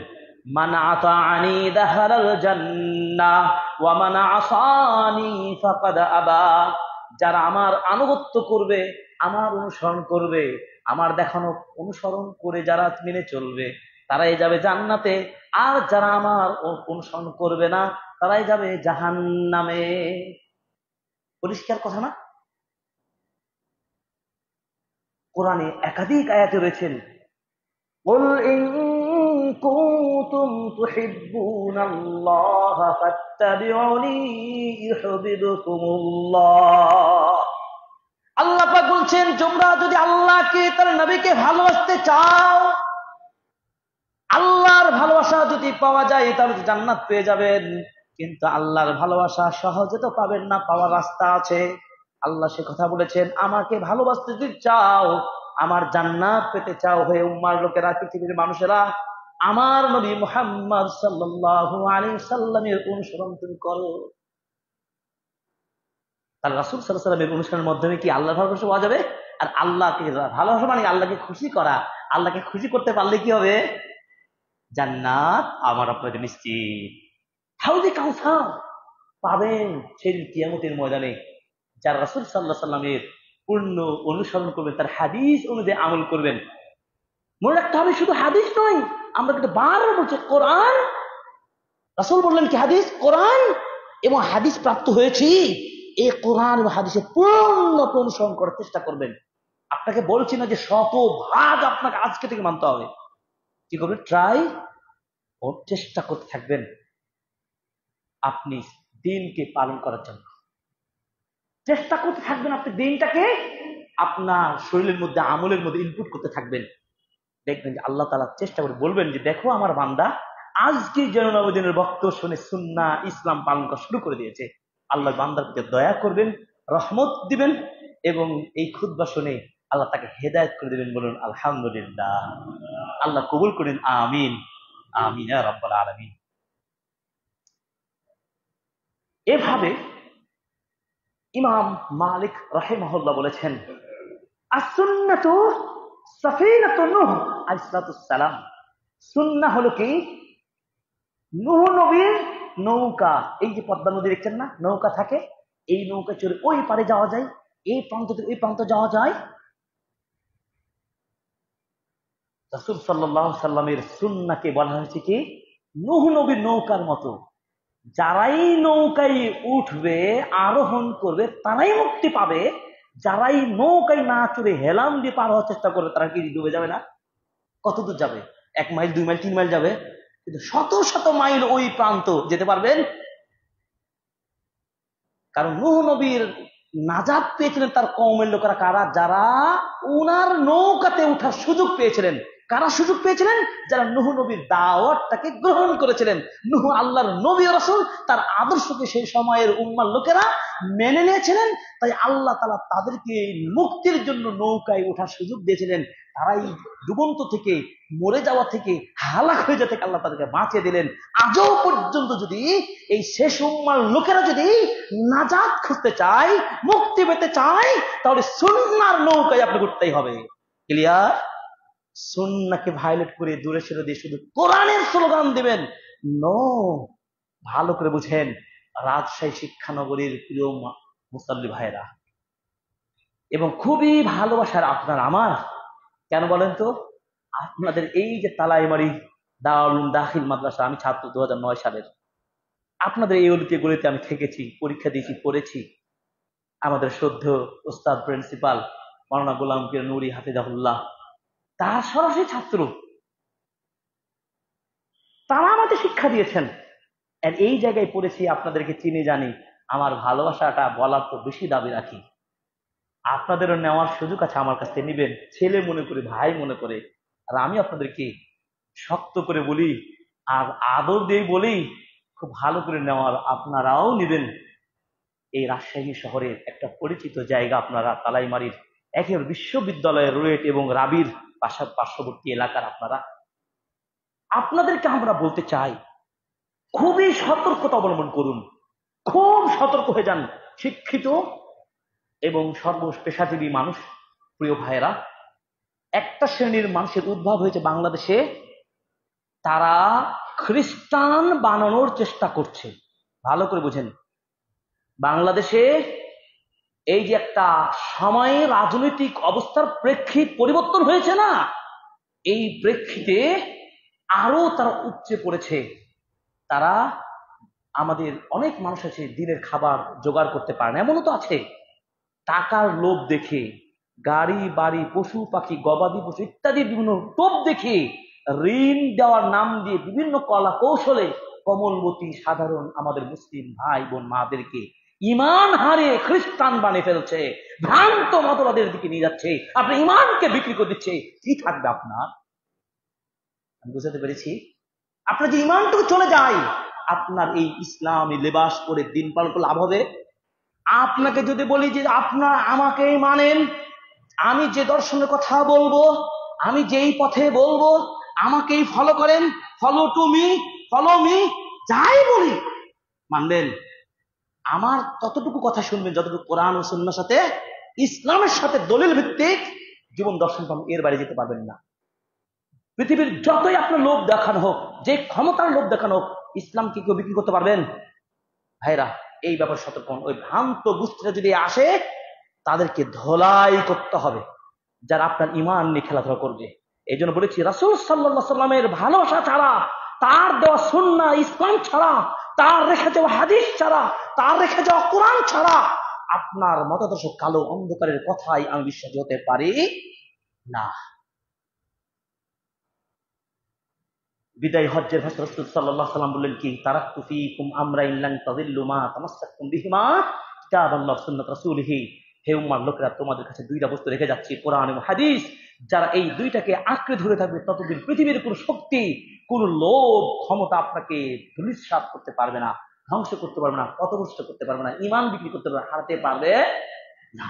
মান আতাআনি দাখালাল জান্নাহ ওয়া মান আসানি ফাকাদ আবা। যারা আমার আনুগত্য করবে, আমার অনুসরণ করবে, আমার দেখানো অনুসরণ করে যারা মেনে চলবে, তারাই যাবে জান্নাতে। আর যারা আমার অনুসরণ করবে না, তারাই যাবে জাহান্নামে। পরিষ্কার কথা না? কোরআনে একাধিক আয়াতে রয়েছেন, قل إن كنتم تحبون الله فاتبعوني يحببكم الله। আল্লাহ পাক বলছেন, তোমরা যদি আল্লাহকে, তার নবীকে ভালোবাসতে চাও, আল্লাহর ভালোবাসা যদি পাওয়া যায় তাহলে জান্নাত পেয়ে যাবেন। কিন্তু আল্লাহর ভালোবাসা সহজে তো পাবেন না, পাওয়ার রাস্তা আছে। আল্লাহ সে কথা বলেছেন, আমাকে ভালোবাসতে যদি চাও, আমার জান্নাত পেতে চাও, হয়ে উম্মার লোকেরা, পৃথিবীর মানুষেরা, আমার নবী মুহাম্মদ সাল্লাল্লাহু আলাইহি সাল্লামের অনুসরণ তুমি করো। তার রাসূল সাল্লাল্লাহু আলাইহি সাল্লামের অনুসরণের মাধ্যমে কি আল্লাহর ভালোবাসা পাওয়া যাবে? আর আল্লাহকে ভালোবাসা মানে আল্লাহকে খুশি করা। আল্লাহকে খুশি করতে পারলে কি হবে? জান্নাত আমার আপনাদের নিশ্চিত। হাউজে কাউসার পাবেন সেই কিয়ামতের ময়দানে। যারা রাসূল সাল্লাল্লাহু আলাইহি সাল্লামের পূর্ণ অনুসরণ করবেন, তার হাদিস অনুযায়ী আমল করবেন। মনে রাখতে হবে, শুধু হাদিস নয়, আমরা কিন্তু বারবার বলছি কোরআন। রাসূল বললেন কি হাদিস, কোরআন এবং হাদিস প্রাপ্ত হয়েছি, এই কোরআন এবং হাদিসের পূর্ণ অনুসরণ করার চেষ্টা করবেন। আপনাকে বলছি না যে শতভাগ আপনাকে আজকে থেকে মানতে হবে। কি করবেন? ট্রাই ও চেষ্টা করতে থাকবেন আপনি দিনকে পালন করার জন্য। চেষ্টা করতে থাকবেন আপনি দিনটাকে আপনার শরীরের মধ্যে, আমলের মধ্যে ইনপুট করতে থাকবেন। দেখবেন যে আল্লাহ তাআলা চেষ্টা করে বলবেন যে, দেখো আমার বান্দা আজকে জননবদিনের বক্তব্য শুনে সুন্নাহ ইসলাম পালন করা শুরু করে দিয়েছে। আল্লাহ বান্দার প্রতি দয়া করবেন, রহমত দিবেন, এবং এই খুতবা শুনে আল্লাহ তাকে হেদায়েত করে দিবেন। বলুন আলহামদুলিল্লাহ। আল্লাহ কবুল করেন, আমিন আমিন ইয়া রাব্বাল আলামিন। এভাবে ইমাম মালিক রাহিমাহুল্লাহ বলেছেন, as-sunnatu সাফিনাতুন নূহ আলাইহিস সালাম। সুন্নাহ হলো কি? নূহ নবীর নৌকা। এই যে পদ্মা নদী দেখছেন না, নৌকা থাকে, এই নৌকা চড়ে ওই পারে যাওয়া যায়, এই প্রান্ত থেকে ওই প্রান্ত যাওয়া যায়। রাসূল সাল্লাল্লাহু আলাইহি সাল্লামের সুন্নাহকে বলা হয়েছে কি? নূহ নবীর নৌকার মতো। যারাই নৌকায় উঠবে, আরোহণ করবে, তারাই মুক্তি পাবে। যারাই নৌকায় না চড়ে হেলাম দিয়ে পার হওয়ার চেষ্টা করবে, তারা কি ডুবে যাবে না? কত দূর যাবে? 1 মাইল, 2 মাইল, 3 মাইল যাবে, কিন্তু শত শত মাইল ওই প্রান্ত যেতে পারবেন। কারণ নূহ নবীর নাজাত পেয়েছিলেন তার কওমের লোকেরা কারা? যারা উনার নৌকাতে উঠার সুযোগ পেয়েছিলেন। কারা সুযোগ পেয়েছিলেন? যারা নূহ নবীর দাওয়াতটাকে গ্রহণ করেছিলেন। নূহ আল্লাহর নবী ও রাসূল, তার আদর্শকে সেই সময়ের উম্মার লোকেরা মেনে নিয়েছিলেন। তাই আল্লাহ তাআলা তাদেরকে মুক্তির জন্য নৌকায় ওঠার সুযোগ দিয়েছিলেন। তারাই ডুবন্ত থেকে, মরে যাওয়া থেকে, হালাক হয়ে যাওয়া থেকে আল্লাহ তাদেরকে বাঁচিয়ে দিলেন। আজও পর্যন্ত যদি এই শেষ উম্মার লোকেরা যদি নাজাত খুঁজতে চায়, মুক্তি পেতে চায়, তাহলে সুন্নাহর নৌকায় আপনি উঠতেই হবে। ক্লিয়ার? সুন্নাহকে ভায়োলেট করে দূরে সরে দিয়ে শুধু কোরআনের স্লোগান দিবেন, নো। ভালো করে বুঝেন, রাজশাহী শিক্ষানগরীর প্রিয় মুসল্লি ভাইরা এবং খুবই ভালোবাসার আপনার আমার, কেন বলেন তো? আপনাদের এই যে তালাইমারি দারুল দাখিল মাদ্রাসা, আমি ছাত্র 2009 সালের। আপনাদের এই অলিতে গলিতে আমি থেকেছি, পরীক্ষা দিয়েছি, পড়েছি। আমাদের শ্রদ্ধেয় ওস্তাদ প্রিন্সিপাল মাওলানা গোলাম পীর নুরি হাফিজাহুল্লাহ, তার সরাসরি ছাত্র, তারা আমাদের শিক্ষা দিয়েছেন। আর এই জায়গায় পড়েছি, আপনাদেরকে চিনি, জানি। আমার ভালোবাসাটা বলার তো বেশি দাবি রাখি। আপনাদেরও নেওয়ার সুযোগ আছে, আমার কাছ থেকে নিবেন, ছেলে মনে করে, ভাই মনে করে। আর আমি আপনাদেরকে শক্ত করে বলি আর আদর দিয়ে বলি, খুব ভালো করে নেওয়ার আপনারাও নিবেন। এই রাজশাহী শহরের একটা পরিচিত জায়গা আপনারা, তালাইমারির একেবারে বিশ্ববিদ্যালয়ের রুয়েট এবং রাবির পার্শ্ববর্তী এলাকার আপনারা। আপনাদেরকে আমরা বলতে চাই, খুবই সতর্কতা অবলম্বন করুন, খুব সতর্ক হয়ে যান। শিক্ষিত এবং সর্বপেশাজীবী মানুষ, প্রিয় ভাইয়েরা, একটা শ্রেণীর মানুষের উদ্ভব হয়েছে বাংলাদেশে, তারা খ্রিস্টান বানানোর চেষ্টা করছে। ভালো করে বুঝেন, বাংলাদেশে এই যে একটা সময়ে রাজনৈতিক অবস্থার প্রেক্ষিত পরিবর্তন হয়েছে না, এই প্রেক্ষিতে আরো তারা উপচে পড়েছে। তারা, আমাদের অনেক মানুষ আছে দিনের খাবার জোগাড় করতে পারে না, এমনও তো আছে। টাকার লোভ দেখে, গাড়ি বাড়ি, পশু পাখি, গবাদি পশু ইত্যাদি বিভিন্ন টোপ দেখে, ঋণ দেওয়ার নাম দিয়ে বিভিন্ন কলা কৌশলে কমলবতী সাধারণ আমাদের মুসলিম ভাই বোন মাদেরকে ইমান হারিয়ে খ্রিস্টান বানিয়ে ফেলছে, ভ্রান্ত মতবাদের দিকে নিয়ে যাচ্ছে। আপনি ইমানকে বিক্রি করে দিচ্ছে, কি থাকবে আপনার? আমি বুঝাতে পেরেছি? আপনার যে ইমানটুকু চলে যায়, আপনার এই ইসলামী লেবাস পরে দিন পালন করলে লাভ হবে? আপনাকে যদি বলি যে আপনার আমাকেই মানেন, আমি যে দর্শনের কথা বলবো, আমি যেই পথে বলবো, আমাকেই ফলো করেন, follow to me, follow me, যাই বলি মানবেন। আমার ততটুকু কথা শুনবেন যতটুকু কোরআন ও সুন্নাহর সাথে, ইসলামের সাথে দলিল ভিত্তিক জীবন দর্শন পাবেন, এর বাইরে যেতে পারবেন না। পৃথিবীর যতই আপনার লোভ দেখানো হোক, যে ক্ষমতার লোভ দেখানো হোক, ইসলামকে কেউ বিক্রি করতে পারবেন? ভাইরা, এই ব্যাপারে সতর্ক হন। ওই ভ্রান্ত গোষ্ঠীরা যদি আসে, তাদেরকে ধোলাই করতে হবে, যারা আপনার ইমান নিয়ে খেলাধুলা করবে। এই জন্য বলেছি, রাসূল সাল্লাল্লাহু আলাইহি সাল্লামের ভালোবাসা ছাড়া, তার দেওয়া সুন্নাহ ইসলাম ছাড়া, তার রেখে যাওয়া হাদিস ছাড়া, তার রেখে যাওয়া কোরআন ছাড়া আপনার মতাদর্শ কালো অন্ধকারের কথাই আমি বিশ্বাসী হতে পারি না। বিদায় হজ্জের ভাষা রাসূল সাল্লাল্লাহু আলাইহি সাল্লাম বললেন কি, তারাকতু ফীকুম আমরাইন লান তাযিল্লু মা তামাসসাকতুম বিহিমা কিতাবাল্লাহ সুন্নাত রাসূলিহি। হে উম্মার লোকেরা, তোমাদের কাছে দুইটা বস্তু রেখে যাচ্ছি, কোরআন এবং হাদিস। যারা এই দুইটাকে আঁকড়ে ধরে থাকবে, ততদিন পৃথিবীর কোন শক্তি, কোন লোভ, ক্ষমতা আপনাকে ধূলিসাৎ করতে পারবে না, ধ্বংস করতে পারবে না, পথভ্রষ্ট করতে পারবে না, ইমান বিক্রি করতে পারবে, হারাতে পারবে না।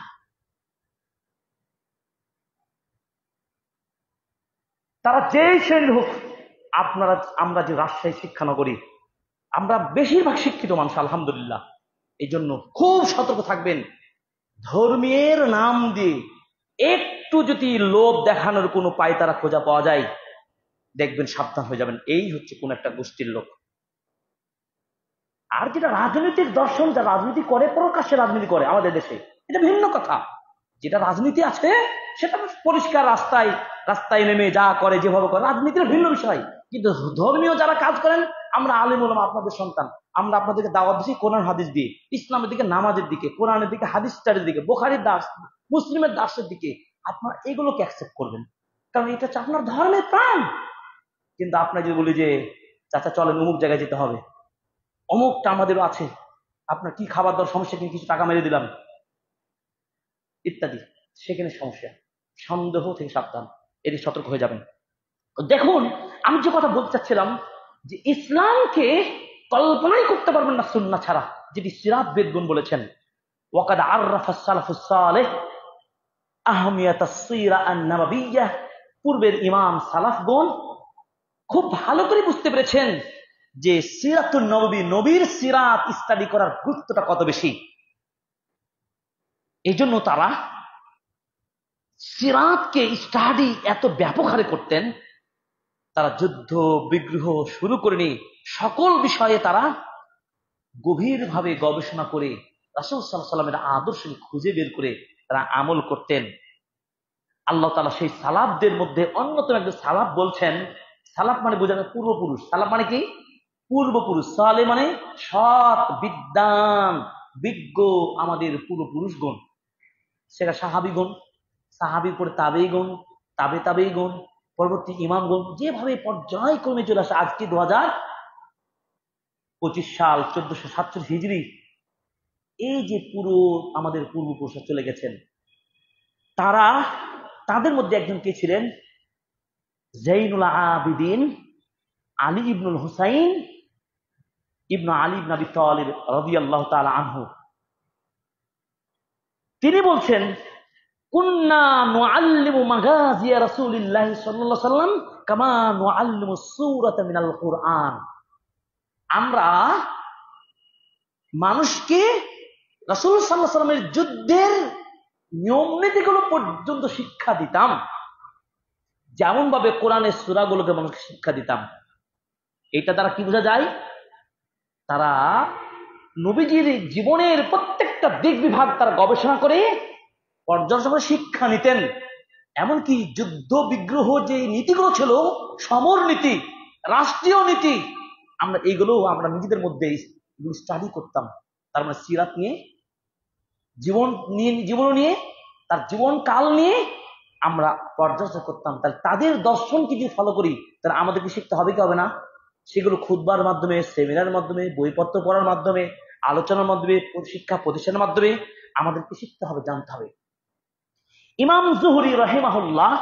তারা যেই শ্রেণীর হোক, আপনারা, আমরা যে রাজশাহী শিক্ষানগরী, আমরা বেশিরভাগ শিক্ষিত মানুষ আলহামদুলিল্লাহ। এই জন্য খুব সতর্ক থাকবেন। ধর্মের নাম দিয়ে একটু যদি লোভ দেখানোর কোনো পায়তারা খোঁজা পাওয়া যায়, দেখবেন সাবধান হয়ে যাবেন, এই হচ্ছে কোন একটা গোষ্ঠীর লোক। আর যেটা রাজনৈতিক দর্শন, যা রাজনীতি করে, প্রকাশ্যে রাজনীতি করে আমাদের দেশে, এটা ভিন্ন কথা। যেটা রাজনীতি আছে সেটা পরিষ্কার রাস্তায় রাস্তায় নেমে যা করে, যেভাবে করে, রাজনীতির ভিন্ন বিষয়। কিন্তু ধর্মীয় যারা কাজ করেন, আমরা আলিম ওলামা আপনাদের সন্তান, আমরা আপনাদেরকে দাওয়াত দিচ্ছি কোরআন হাদিস দিয়ে, ইসলামের দিকে, নামাজের দিকে, কোরআনের দিকে, হাদিস স্টাডির দিকে, বুখারীর দাস, মুসলিমের দাসের দিকে। আপনারা এগুলোকে অ্যাকসেপ্ট করবেন, কারণ এটা হচ্ছে আপনার ধর্মের প্রাণ। কিন্তু আপনার যদি বলি যে চাচা চলেন অমুক জায়গায় যেতে হবে, অমুকটা আমাদেরও আছে, আপনার কি খাবার দাবার সমস্যা, কি কিছু টাকা মেরে দিলাম ইত্যাদি, সেখানে সমস্যা। সন্দেহ থেকে সাবধান, এটি সতর্ক হয়ে যাবেন। দেখুন, আমি যে কথা বলতে চাচ্ছিলাম, যে ইসলামকে কল্পনাই করতে পারবেন না সুন্নাহ ছাড়া, যেটি সিরাত বেদগুন বলেছেন। ওয়াকাদ আররাফা সালাফুস সালেহ আহমিয়াতাস সিরা আন-নববিয়্যাহ, পূর্বের ইমাম সালাফগণ খুব ভালো করে বুঝতে পেরেছেন যে সিরাতুন নববী, নবীর সিরাত স্টাডি করার গুরুত্বটা কত বেশি। এই জন্য তারা সিরাতকে স্টাডি এত ব্যাপক হারে করতেন। তারা যুদ্ধ বিগ্রহ শুরু করেনি, সকল বিষয়ে তারা গভীরভাবে গবেষণা করে রাসূল সাল্লাল্লাহু আলাইহি ওয়াসাল্লামের আদর্শ খুঁজে বের করে তারা আমল করতেন। আল্লাহ তাআলা সেই সালাফদের মধ্যে অন্যতম একজন সালাফ বলছেন, সালাফ মানে বোঝানো পূর্বপুরুষ, সালাফ মানে কি পূর্বপুরুষ, সালে মানে সৎ, বিদ্বান, বিজ্ঞ, আমাদের পূর্বপুরুষগণ, সেটা সাহাবীগণ, সাহাবীর পরে তাবেঈগণ, তাবেঈগণ, পরবর্তী ইমামগণ, যেভাবে পর্যায়ক্রমে চলে আসে। আজকে 2025 সাল, 1447 হিজরি, এই যে পুরো আমাদের পূর্বপুরুষরা চলে গেছেন, তারা, তাদের মধ্যে একজন কে ছিলেন? জাইনুল আবিদিন আলী ইবনুল হুসাইন ইবনু আলী ইবনে আবি তালিব রাদিয়াল্লাহু তাআলা আনহু। তিনি বলছেন, কুন্না নুআল্লিমু মাগাজিয়া রাসূলিল্লাহ সাল্লাল্লাহু আলাইহি ওয়াসাল্লাম কামা নুআল্লিমু সূরাতা মিনাল কুরআন। আমরা মানুষকে রাসূল সাল্লাল্লাহু আলাইহি ওয়াসাল্লামের যুদ্ধের নিয়ম নীতিগুলো পর্যন্ত শিক্ষা দিতাম, যেমন ভাবে কোরআনের সূরাগুলোকে মানুষকে শিক্ষা দিতাম। এটা দ্বারা কি বোঝা যায়? তারা নবীজির জীবনের প্রত্যেকটা দিক বিভাগ তারা গবেষণা করে পর্যালোচনা করে শিক্ষা নিতেন। এমনকি যুদ্ধ বিগ্রহ যে নীতিগুলো ছিল, সমর নীতি, রাষ্ট্রীয় নীতি, আমরা নিজেদের মধ্যে স্টাডি করতাম। তার মানে সিরাত নিয়ে, জীবন নিয়ে, তার জীবন কাল নিয়ে আমরা পর্যালোচনা করতাম। তাহলে তাদের দর্শনকে যদি ফলো করি, তাহলে আমাদেরকে শিখতে হবে কি হবে না? সেগুলো খুতবার মাধ্যমে, সেমিনারের মাধ্যমে, বইপত্র পড়ার মাধ্যমে, আলোচনার মাধ্যমে, শিক্ষা প্রতিষ্ঠানের মাধ্যমে আমাদেরকে শিখতে হবে, জানতে হবে। ইমাম জুহরি রাহিমাহুল্লাহ,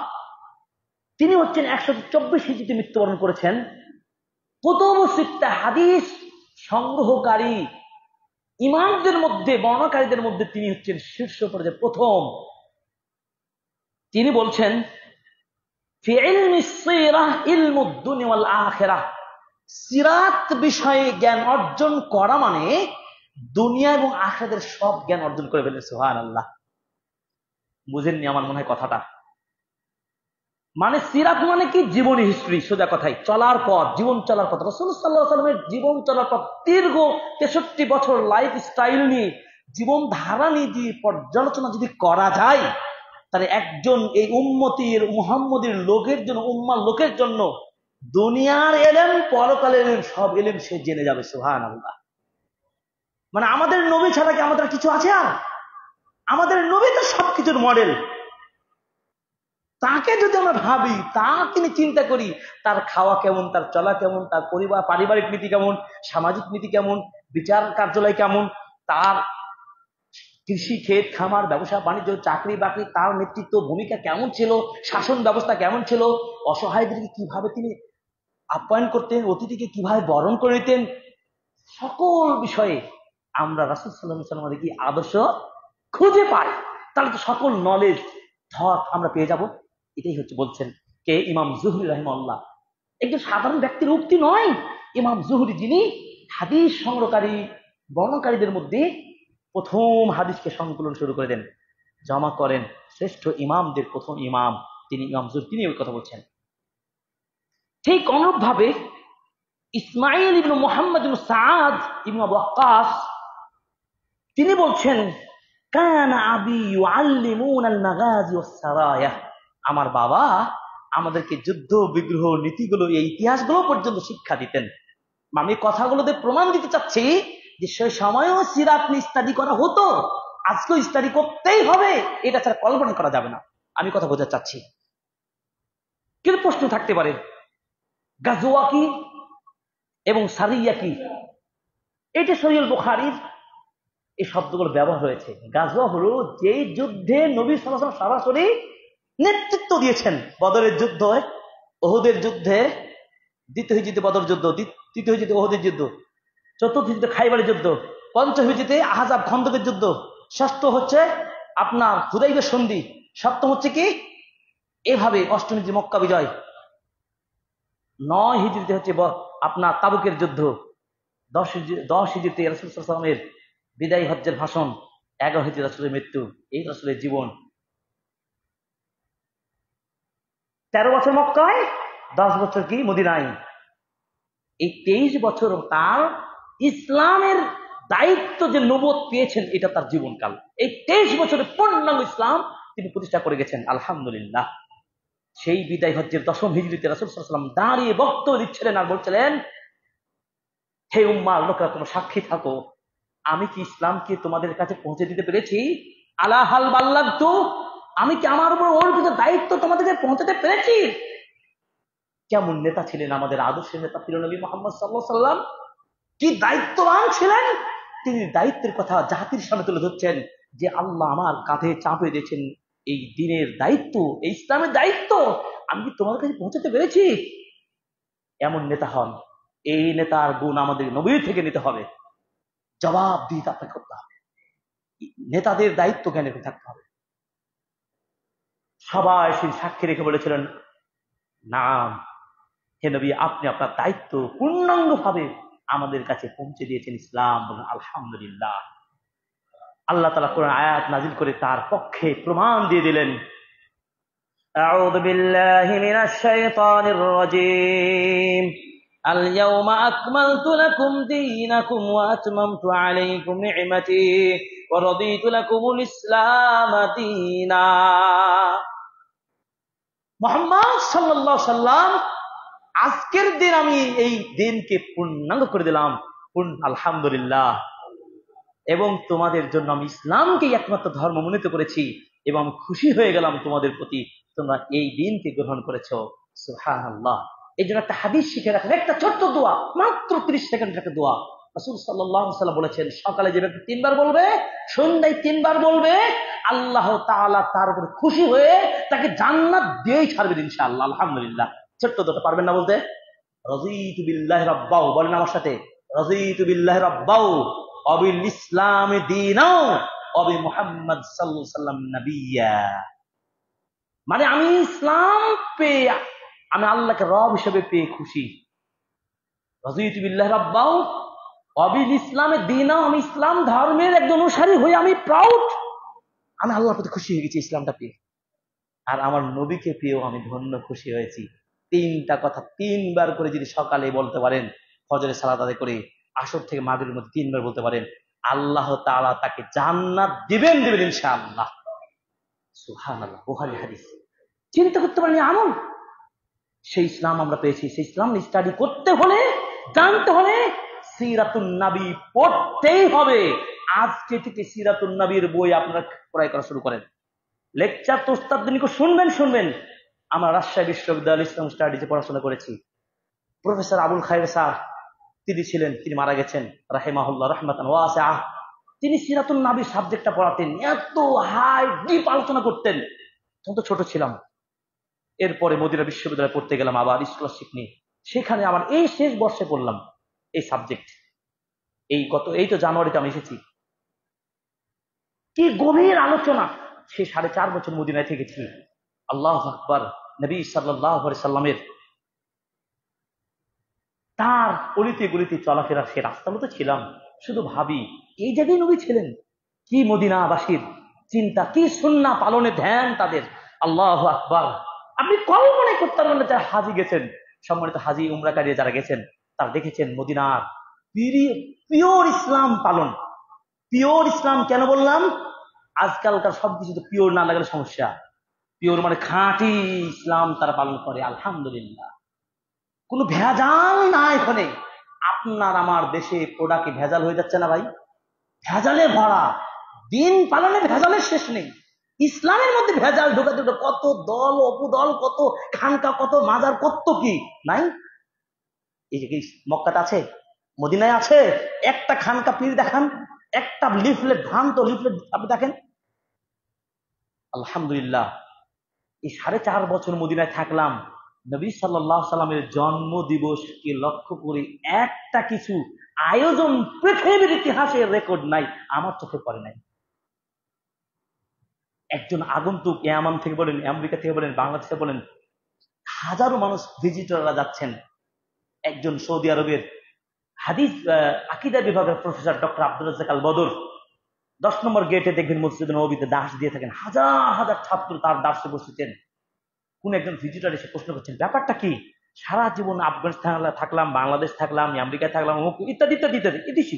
তিনি হচ্ছেন 124 হিজরিতে মৃত্যুবরণ করেছেন। কুতুবু সিত্তা হাদিস সংগ্রহকারী ইমামদের মধ্যে, বর্ণনাকারীদের মধ্যে তিনি হচ্ছেন শীর্ষ পর্যায়ে প্রথম। তিনি বলছেন, ফি ইলমিস সিরাহ ইলমুদ দুনিয়া ওয়াল আখিরাহ, সিরাত বিষয়ে জ্ঞান অর্জন করা মানে দুনিয়া এবং আখিরাতের সব জ্ঞান অর্জন করে ফেলেন। সুবহানাল্লাহ, বুঝেননি আমার মনে হয় কথাটা? মানে সিরাত মানে কি? জীবনী হিস্ট্রি, সোজা কথাই, চলার পথ, জীবন চলার পথ। রাসূলুল্লাহ সাল্লাল্লাহু আলাইহি ওয়াসাল্লামের জীবন চলার পথ, দীর্ঘ 63 বছর লাইফ স্টাইল নিয়ে, জীবন ধারা নিয়ে যদি পর্যালোচনা যদি করা যায়, তাহলে একজন এই উম্মতির মুহাম্মদীর লোকের জন্য, উম্মার লোকের জন্য দুনিয়ার এলেম, পরকালের এলেম, সব এলেম সে জেনে যাবে। সুবহানাল্লাহ। মানে আমাদের নবী ছাড়া কি আমাদের কিছু আছে? আর আমাদের নবী তো সবকিছুর মডেল। তাকে যদি আমরা ভাবি, তাকে নিয়ে চিন্তা করি, তার খাওয়া কেমন, তার চলা কেমন, তার পরিবার পারিবারিক নীতি কেমন, সামাজিক নীতি কেমন, বিচার কার্যালয় কেমন, তার কৃষি, ক্ষেত খামার, ব্যবসা বাণিজ্য, চাকরি বাকরি, তার নেতৃত্ব ভূমিকা কেমন ছিল, শাসন ব্যবস্থা কেমন ছিল, অসহায়দেরকে কিভাবে তিনি আপ্যায়ন করতেন, অতিথিকে কিভাবে বরণ করে নিতেন, সকল বিষয়ে আমরা রাসূল সাল্লাল্লাহু আলাইহি ওয়াসাল্লামের কি আদর্শ খুঁজে পাই, তাহলে তো সকল নলেজ থট আমরা পেয়ে যাব। এটাই হচ্ছে বলছেন কে? ইমাম জুহরি রাহিমাহুল্লাহ। একজন সাধারণ ব্যক্তির উক্তি নয়। ইমাম জুহরি, যিনি হাদিস সংগ্রহকারী বর্ণনাকারীদের মধ্যে প্রথম হাদিসকে সংকলন শুরু করে দেন। জমা করেন শ্রেষ্ঠ ইমামদের প্রথম ইমাম তিনি ইমাম জুহরি, তিনি ওই কথা বলছেন। ঠিক অনুরূপ ভাবে ইসমাইল ইবনে মুহাম্মদ ইবনে সাআদ ইবনে আবু ওয়াক্কাস তিনি বলছেন, কানা আবি ইউআল্লিমুনা আল মাগাজি ওয়াস সারায়া, আমার বাবা আমাদেরকে যুদ্ধ বিগ্রহ নীতিগুলো, এই ইতিহাসগুলো পর্যন্ত শিক্ষা দিতেন। আমি কথাগুলোতে প্রমাণ দিতে চাচ্ছি যে সেই সময়ও সিরাত স্টাডি করা হতো, আজকেও স্টাডি করতেই হবে, এটা ছাড়া কল্পনা করা যাবে না। আমি কথা বোঝাতে চাচ্ছি। কিন্তু প্রশ্ন থাকতে পারে, গাজওয়া কি এবং সারিয়া কি? এটা সহিহ বুখারীর এই শব্দগুলো ব্যবহার হয়েছে। গাজওয়া হলো যে যুদ্ধে নবী সাল্লাল্লাহু আলাইহি ওয়াসাল্লাম সরাসরি নেতৃত্ব দিয়েছেন। বদরের যুদ্ধ, উহুদের যুদ্ধে, দ্বিতীয় হিজরিতে বদর যুদ্ধ, তৃতীয় হিজরিতে উহুদের যুদ্ধ, চতুর্থ হিজরিতে খাইবারের যুদ্ধ, পঞ্চম হিজরিতে আহজাব খন্দকের যুদ্ধ, ষষ্ঠ হচ্ছে আপনার হুদাইবিয়া সন্ধি, সপ্তম হচ্ছে কি এভাবে অষ্টম হিজরি মক্কা বিজয়, 9 হিজরিতে হচ্ছে আপনার তাবুকের যুদ্ধ, 10 হিজরিতে রাসূল সাল্লাল্লাহু আলাইহি ওয়াসাল্লামের বিদায়ী হজ্জের ভাষণ, 11 হিজরিতে রাসূলের মৃত্যু, এই রাসূলের জীবন। 13 বছর মক্কায়, 10 বছর কি মদিনায়। এই 23 বছর তার ইসলামের দায়িত্ব যে নবুয়ত পেয়েছেন, এটা তার জীবনকাল। এই 23 বছরে পূর্ণাঙ্গ ইসলাম তিনি প্রতিষ্ঠা করে গেছেন, আলহামদুলিল্লাহ। সেই বিদায় হজ্জের 10ম হিজরিতে রাসূল সাল্লাল্লাহু আলাইহি ওয়াসাল্লাম দাঁড়িয়ে বক্তব্য দিচ্ছিলেন আর বলছিলেন, হে উম্মার লোকেরা, তোমরা সাক্ষী থাকো, আমি কি ইসলামকে তোমাদের কাছে পৌঁছে দিতে পেরেছি? আলা হাল বাল্লাগতু, আমি কি আমার উপর অর্পিত দায়িত্ব তোমাদেরকে পৌঁছাতে পেরেছি? কেমন নেতা ছিলেন আমাদের আদর্শের নেতা প্রিয় নবী মুহাম্মদ সাল্লাল্লাহু আলাইহি ওয়াসাল্লাম, কি দায়িত্ববান ছিলেন। তিনি দায়িত্বের কথা জাতির সামনে তুলে ধরছেন যে আল্লাহ আমার কাঁধে চাপিয়ে দিয়েছেন এই দ্বীনের দায়িত্ব, এই ইসলামের দায়িত্ব, আমি কি তোমাদের কাছে পৌঁছাতে পেরেছি? এমন নেতা হন। এই নেতার গুণ আমাদের নবীর থেকে নিতে হবে, জবাব দিতে আপনাকে করতে হবে, নেতাদের দায়িত্ব জ্ঞানে থাকতে হবে। সবাই সেই সাক্ষী রেখে বলেছিলেন, নাম হে নবী, আপনি আপনার দায়িত্ব পূর্ণাঙ্গ ভাবে আমাদের কাছে পৌঁছে দিয়েছেন, ইসলাম। বলুন আলহামদুলিল্লাহ। আল্লাহ তাআলা কোরআন আয়াত নাজিল করে তার পক্ষে প্রমাণ দিয়ে দিলেন, আউযু বিল্লাহি মিনাশ শাইতানির রাজীম, আল ইয়াওমা আকমালতু লাকুম দীনাকুম ওয়া আতমামতু আলাইকুম নি'মাতি ওয়া রাদিতু লাকুমুল ইসলাম দীনা। মুহাম্মদ সাল্লাল্লাহু আলাইহি ওয়াসাল্লাম, আজকের দিন আমি এই দিনকে পূর্ণাঙ্গ করে দিলাম, আলহামদুলিল্লাহ, এবং তোমাদের জন্য আমি ইসলামকে একমাত্র ধর্ম মনোনীত করেছি, এবং আমি খুশি হয়ে গেলাম তোমাদের প্রতি, তোমরা এই দিনকে গ্রহণ করেছো। সুবহানাল্লাহ। এই জন্য একটা হাদিস শিখে রাখেন, একটা ছোট্ট দোয়া, মাত্র 30 সেকেন্ডের একটা দোয়া। রাসূল সাল্লাল্লাহু আলাইহি ওয়াসাল্লাম বলেছেন, সকালে যে ব্যক্তি 3 বার বলবে, সন্ধ্যায় 3 বার বলবে, আল্লাহ তাআলা তার উপর খুশি হয়ে তাকে জান্নাত দিয়েই ছাড়বেন ইনশাআল্লাহ। আলহামদুলিল্লাহ। ছোট্ট দোয়াটা পারবেন না বলতে? রাযীতু বিল্লাহি রাব্বাও, বলেন আমার সাথে, রাযীতু বিল্লাহি রাব্বাও অবিল ইসলাম দীনা অবি মুহাম্মদ সাল্লাল্লাহু আলাইহি ওয়াসাল্লাম নবিয়্যা। মানে আমি ইসলাম পেয়ে, আমি আল্লাহকে রব হিসেবে পেয়ে খুশি। রাযীতু বিল্লাহি রাব্বাও অবিল ইসলাম দীনা, আমি ইসলাম ধর্মের একজন অনুসারী হয়ে আমি প্রাউড, আমি আল্লাহর প্রতি খুশি হয়ে গেছি ইসলামটা পেয়ে, আর আমার নবীকে পেয়েও আমি ধন্য খুশি হয়েছি। 3টা কথা 3 বার করে যদি সকালে বলতে পারেন, ফজরের সালাত আদায় করে, আসর থেকে মাগরিবের মধ্যে 3 বার বলতে পারেন, আল্লাহ তাআলা তাকে জান্নাত দিবেন ইনশাআল্লাহ। সুবহানাল্লাহ। বুখারী হাদিস। চিন্তা করতে পারেন আমল, সেই ইসলাম আমরা পেয়েছি। সেই ইসলাম স্টাডি করতে হলে, জানতে হলে সিরাতুন নবী পড়তেই হবে। আজকে থেকে সিরাতুন নবীর বই আপনারা ক্রয় করা শুরু করেন। লেকচার তো উস্তাদদের নিকট শুনবেন। আমরা রাজশাহী বিশ্ববিদ্যালয় ইসলাম স্টাডিজে পড়াশোনা করেছি। প্রফেসর আবুল খায়ের স্যার তিনি ছিলেন, তিনি মারা গেছেন, রাহিমাহুল্লাহ রাহমাতান ওয়াসিআহ। তিনি সিরাতুন নবী সাবজেক্টটা পড়াতেন, এত হাই ডিপ আলোচনা করতেন। তখন তো ছোট ছিলাম। এরপরে মদিনা বিশ্ববিদ্যালয়ে পড়তে গেলাম আবার স্কলারশিপ নিয়ে, সেখানে আমার এই শেষ বর্ষে পড়লাম এই সাবজেক্ট। এই তো জানুয়ারিতে আমি এসেছি। কি গভীর আলোচনা! সে 4.5 বছর মদিনায় থেকেছি। আল্লাহু আকবার। নবী সাল্লাল্লাহু আলাইহি সাল্লামের তার অলিতে গলিতে চলাফেরা, সে রাস্তার মতো ছিলাম, শুধু ভাবি এই জায়গায় নবী ছিলেন। কি মদিনাবাসীর চিন্তা, কি সুন্নাহ পালনে ধ্যান তাদের। আল্লাহু আকবার। আপনি কল্পনা করতে পারবেন না, যারা হাজি গেছেন, সম্মানিত হাজি উমরাকারী যারা গেছেন, তারা দেখেছেন মদিনার পিওর ইসলাম পালন। পিওর ইসলাম কেন বললাম? আজকালকার সবকিছু তো পিওর না লাগলে সমস্যা। পিওর মানে খাঁটি ইসলাম তারা পালন করে, আলহামদুলিল্লাহ। কোনো ভেজাল নাই এখানে। আপনার আমার দেশে প্রোডাক্টে ভেজাল হয়ে যাচ্ছে না ভাই? ভেজালে ভরা। দিন পালনে ভেজালের শেষ নেই। ইসলামের মধ্যে ভেজাল ঢোকাতে কত দল অপদল, কত খানকা, কত মাজার, কত কি নাই। এই যে মক্কাতে আছে, মদিনায় আছে, একটা খানকা পীর দেখান, একটা লিফলেট, ভ্রান্ত লিফলেট আপনি দেখেন। আলহামদুলিল্লাহ, এই 4.5 বছর মদিনায় থাকলাম, নবী সাল্লাল্লাহু আলাইহি সাল্লামের জন্ম দিবসকে লক্ষ্য করে একটা কিছু আয়োজন পৃথিবীর ইতিহাসে রেকর্ড নাই, আমার চোখে পড়ে নাই। একজন আগন্তুক ইয়ামান থেকে বলেন, আমেরিকা থেকে বলেন, বাংলাদেশ থেকে বলেন, হাজারো মানুষ ভিজিটররা যাচ্ছেন। একজন সৌদি আরবের হাদিস আকীদা বিভাগের প্রফেসর ডক্টর আব্দুর রাজ্জাক আল বদর 10 নম্বর গেটে দেখবেন মসজিদ নববীতে দাস দিয়ে থাকেন, হাজার হাজার ছাত্র তার দাসে বসেছেন। কোন একজন ভিজিটর এসে প্রশ্ন করছেন, ব্যাপারটা কি? সারা জীবন আফগানিস্তান থাকলাম, বাংলাদেশ থাকলাম, আমেরিকা থাকলাম, ইত্যাদি ইত্যাদি ইত্যাদি ইতিসি,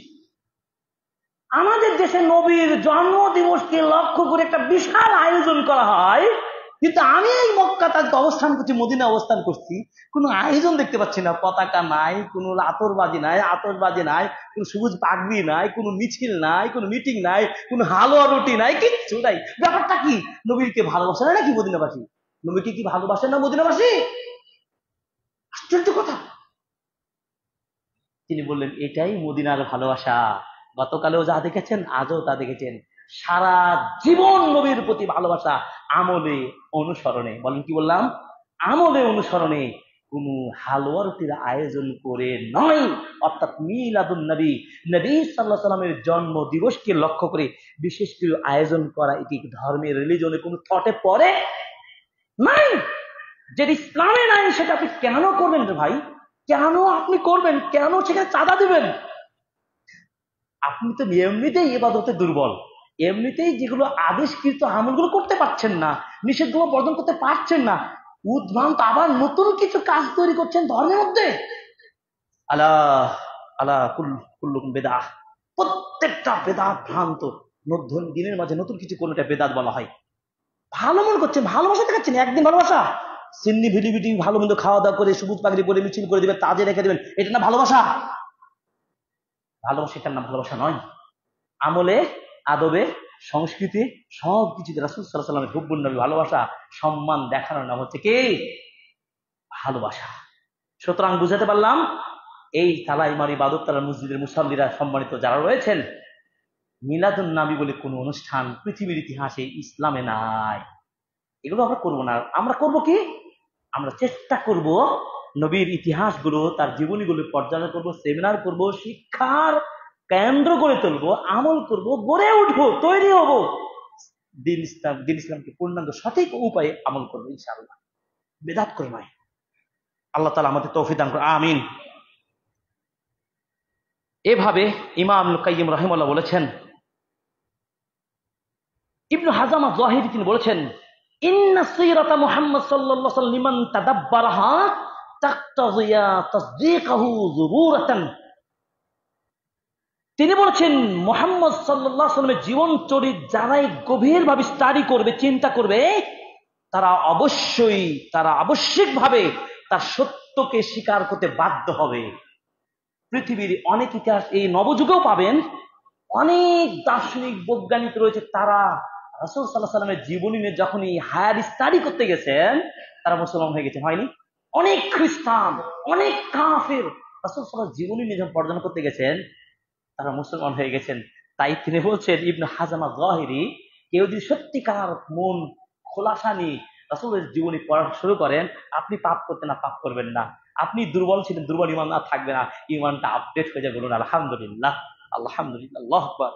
আমাদের দেশে নবীর জন্ম দিবসকে লক্ষ্য করে একটা বিশাল আয়োজন করা হয়, কিন্তু আমি এই মক্কাতে অবস্থান করছি, মদিনা অবস্থান করছি, কোনো আয়োজন দেখতে পাচ্ছি না। পতাকা নাই, কোনো আতরবাজি নাই, কোনো সবুজ পাগড়ি নাই, কোনো মিছিল নাই, কোনো মিটিং নাই, কোনো হালুয়া রুটি নাই, কিচ্ছু নাই। ব্যাপারটা কি? নবীকে ভালোবাসে না নাকি মদিনাবাসী? নবীকে কি ভালোবাসে না মদিনাবাসী? আশ্চর্য কথা। তিনি বললেন, এটাই মদিনার ভালোবাসা। গতকালেও যা দেখেছেন, আজও তা দেখেছেন। সারা জীবন নবীর প্রতি ভালোবাসা, আমলে অনুসরণে। বলেন কি বললাম? আমলে অনুসরণে, কোন হালুয়া রুটির আয়োজন করে নয়। অর্থাৎ মিলাদুন নবী, নবী সাল্লাল্লাহু আলাইহি সাল্লামের জন্ম দিবসকে লক্ষ্য করে বিশেষ করে আয়োজন করা এটি ধর্মের, রিলিজনে কোনো থটে পড়ে নাই। যেটা ইসলামে নাই সেটা আপনি কেন করবেন রে ভাই? কেন আপনি করবেন? কেন সেখানে চাঁদা দিবেন? আপনি তো এমনিতেই ইবাদতে দুর্বল, এমনিতেই যেগুলো আদেশকৃত আমলগুলো করতে পারছেন না, নিষেধগুলো বর্জন করতে পারছেন না, উদ্ভ্রান্ত আবার নতুন কিছু কাজ তৈরি করছেন ধর্মের মধ্যে। আলা আলা কুল্লুকুম বেদাহ, প্রত্যেকটা বেদাত ভ্রান্ত। দিনের মাঝে নতুন কিছু কোনটা বেদাত বলা হয়। ভালো মনে করছেন, ভালোবাসা দেখাচ্ছেন, একদিন ভালোবাসা, সিন্নি ভিডি ভিডি ভালো মন্দ খাওয়া দাওয়া করে সবুজ পাগড়ি পরে মিছিল করে দিবেন, তাজে রেখে দেবেন, এটা না ভালোবাসা? ভালোবাসা এটার নাম ভালোবাসা নয়। আমলে, আদবে, সংস্কৃতি সবকিছুতে রাসূল সাল্লাল্লাহু আলাইহি ওয়াসাল্লামের হুব্বুন নবী, ভালোবাসা, সম্মান দেখানোর নাম হচ্ছে কি? ভালোবাসা। সুতরাং বুঝাতে পারলাম, এই তালাইমার ইবাদত তালা মসজিদের মুসাল্লিরা সম্মানিত যারা রয়েছেন, মিলাদুন নবী বলে কোন অনুষ্ঠান পৃথিবীর ইতিহাসে ইসলামে নাই। এগুলো আমরা করবো না। আমরা করব কি? আমরা চেষ্টা করব নবীর ইতিহাসগুলো, তার জীবনীগুলো পর্যালোচনা করব, সেমিনার করব, শিক্ষার কেন্দ্র গড়ে তুলবো, আমল করব, গড়ে উঠবো, তৈরি হব, দিন ইসলামকে পূর্ণাঙ্গ সঠিক উপায়ে আমল করবো ইনশাআল্লাহ, বেদাত করে নয়। আল্লাহ তাআলা আমাদের তৌফিক দান করুন, আমিন। এভাবে ইমাম ইবনুল কাইয়্যিম রাহিমাহুল্লাহ বলেছেন। ইবনু হাজাম আয-যাহিরি তিনি বলেছেন, ইন্না সিরাতা মুহাম্মদ সাল্লাল্লাহু আলাইহি ওয়াসাল্লাম লিমান তাদাব্বারাহা তাকতাযিয়া তাসদীকাহু যুবুরাতান। তিনি বলেছেন, মুহাম্মদ সাল্লাল্লাহু আলাইহি ওয়াসাল্লামের জীবন চরিত যারাই গভীরভাবে স্টাডি করবে, চিন্তা করবে, তারা আবশ্যিকভাবে তার সত্যকে স্বীকার করতে বাধ্য হবে। পৃথিবীর অনেক ইতিহাস এই নবযুগেও পাবেন, অনেক দার্শনিক বৈজ্ঞানিক রয়েছে, তারা রাসূল সাল্লাল্লাহু আলাইহি ওয়াসাল্লামের জীবনী নিয়ে যখনই হায়ার স্টাডি করতে গেছেন, তারা মুসলমান হয়ে গেছেন, হয়নি? অনেক খ্রিস্টান, অনেক কাফের রাসূল সাল্লাল্লাহু আলাইহি ওয়াসাল্লামের জীবনী নিয়ে যখন পর্যবেক্ষণ করতে গেছেন, তারা মুসলমান হয়ে গেছেন। তাই তিনি বলছেন, ইবনে হাজাম আয-যাহিরি, কেউ যদি সত্যিকার মন খোলাসা নিয়ে রাসূলের জীবনী পড়া শুরু করেন, আপনি পাপ করতে না, পাপ করবেন না। আপনি দুর্বল ছিলেন, দুর্বল ইমান আর থাকবে না, ইমানটা আপডেট হয়ে যাবে। বলুন আলহামদুলিল্লাহ, আলহামদুলিল্লাহ, আল্লাহু আকবার।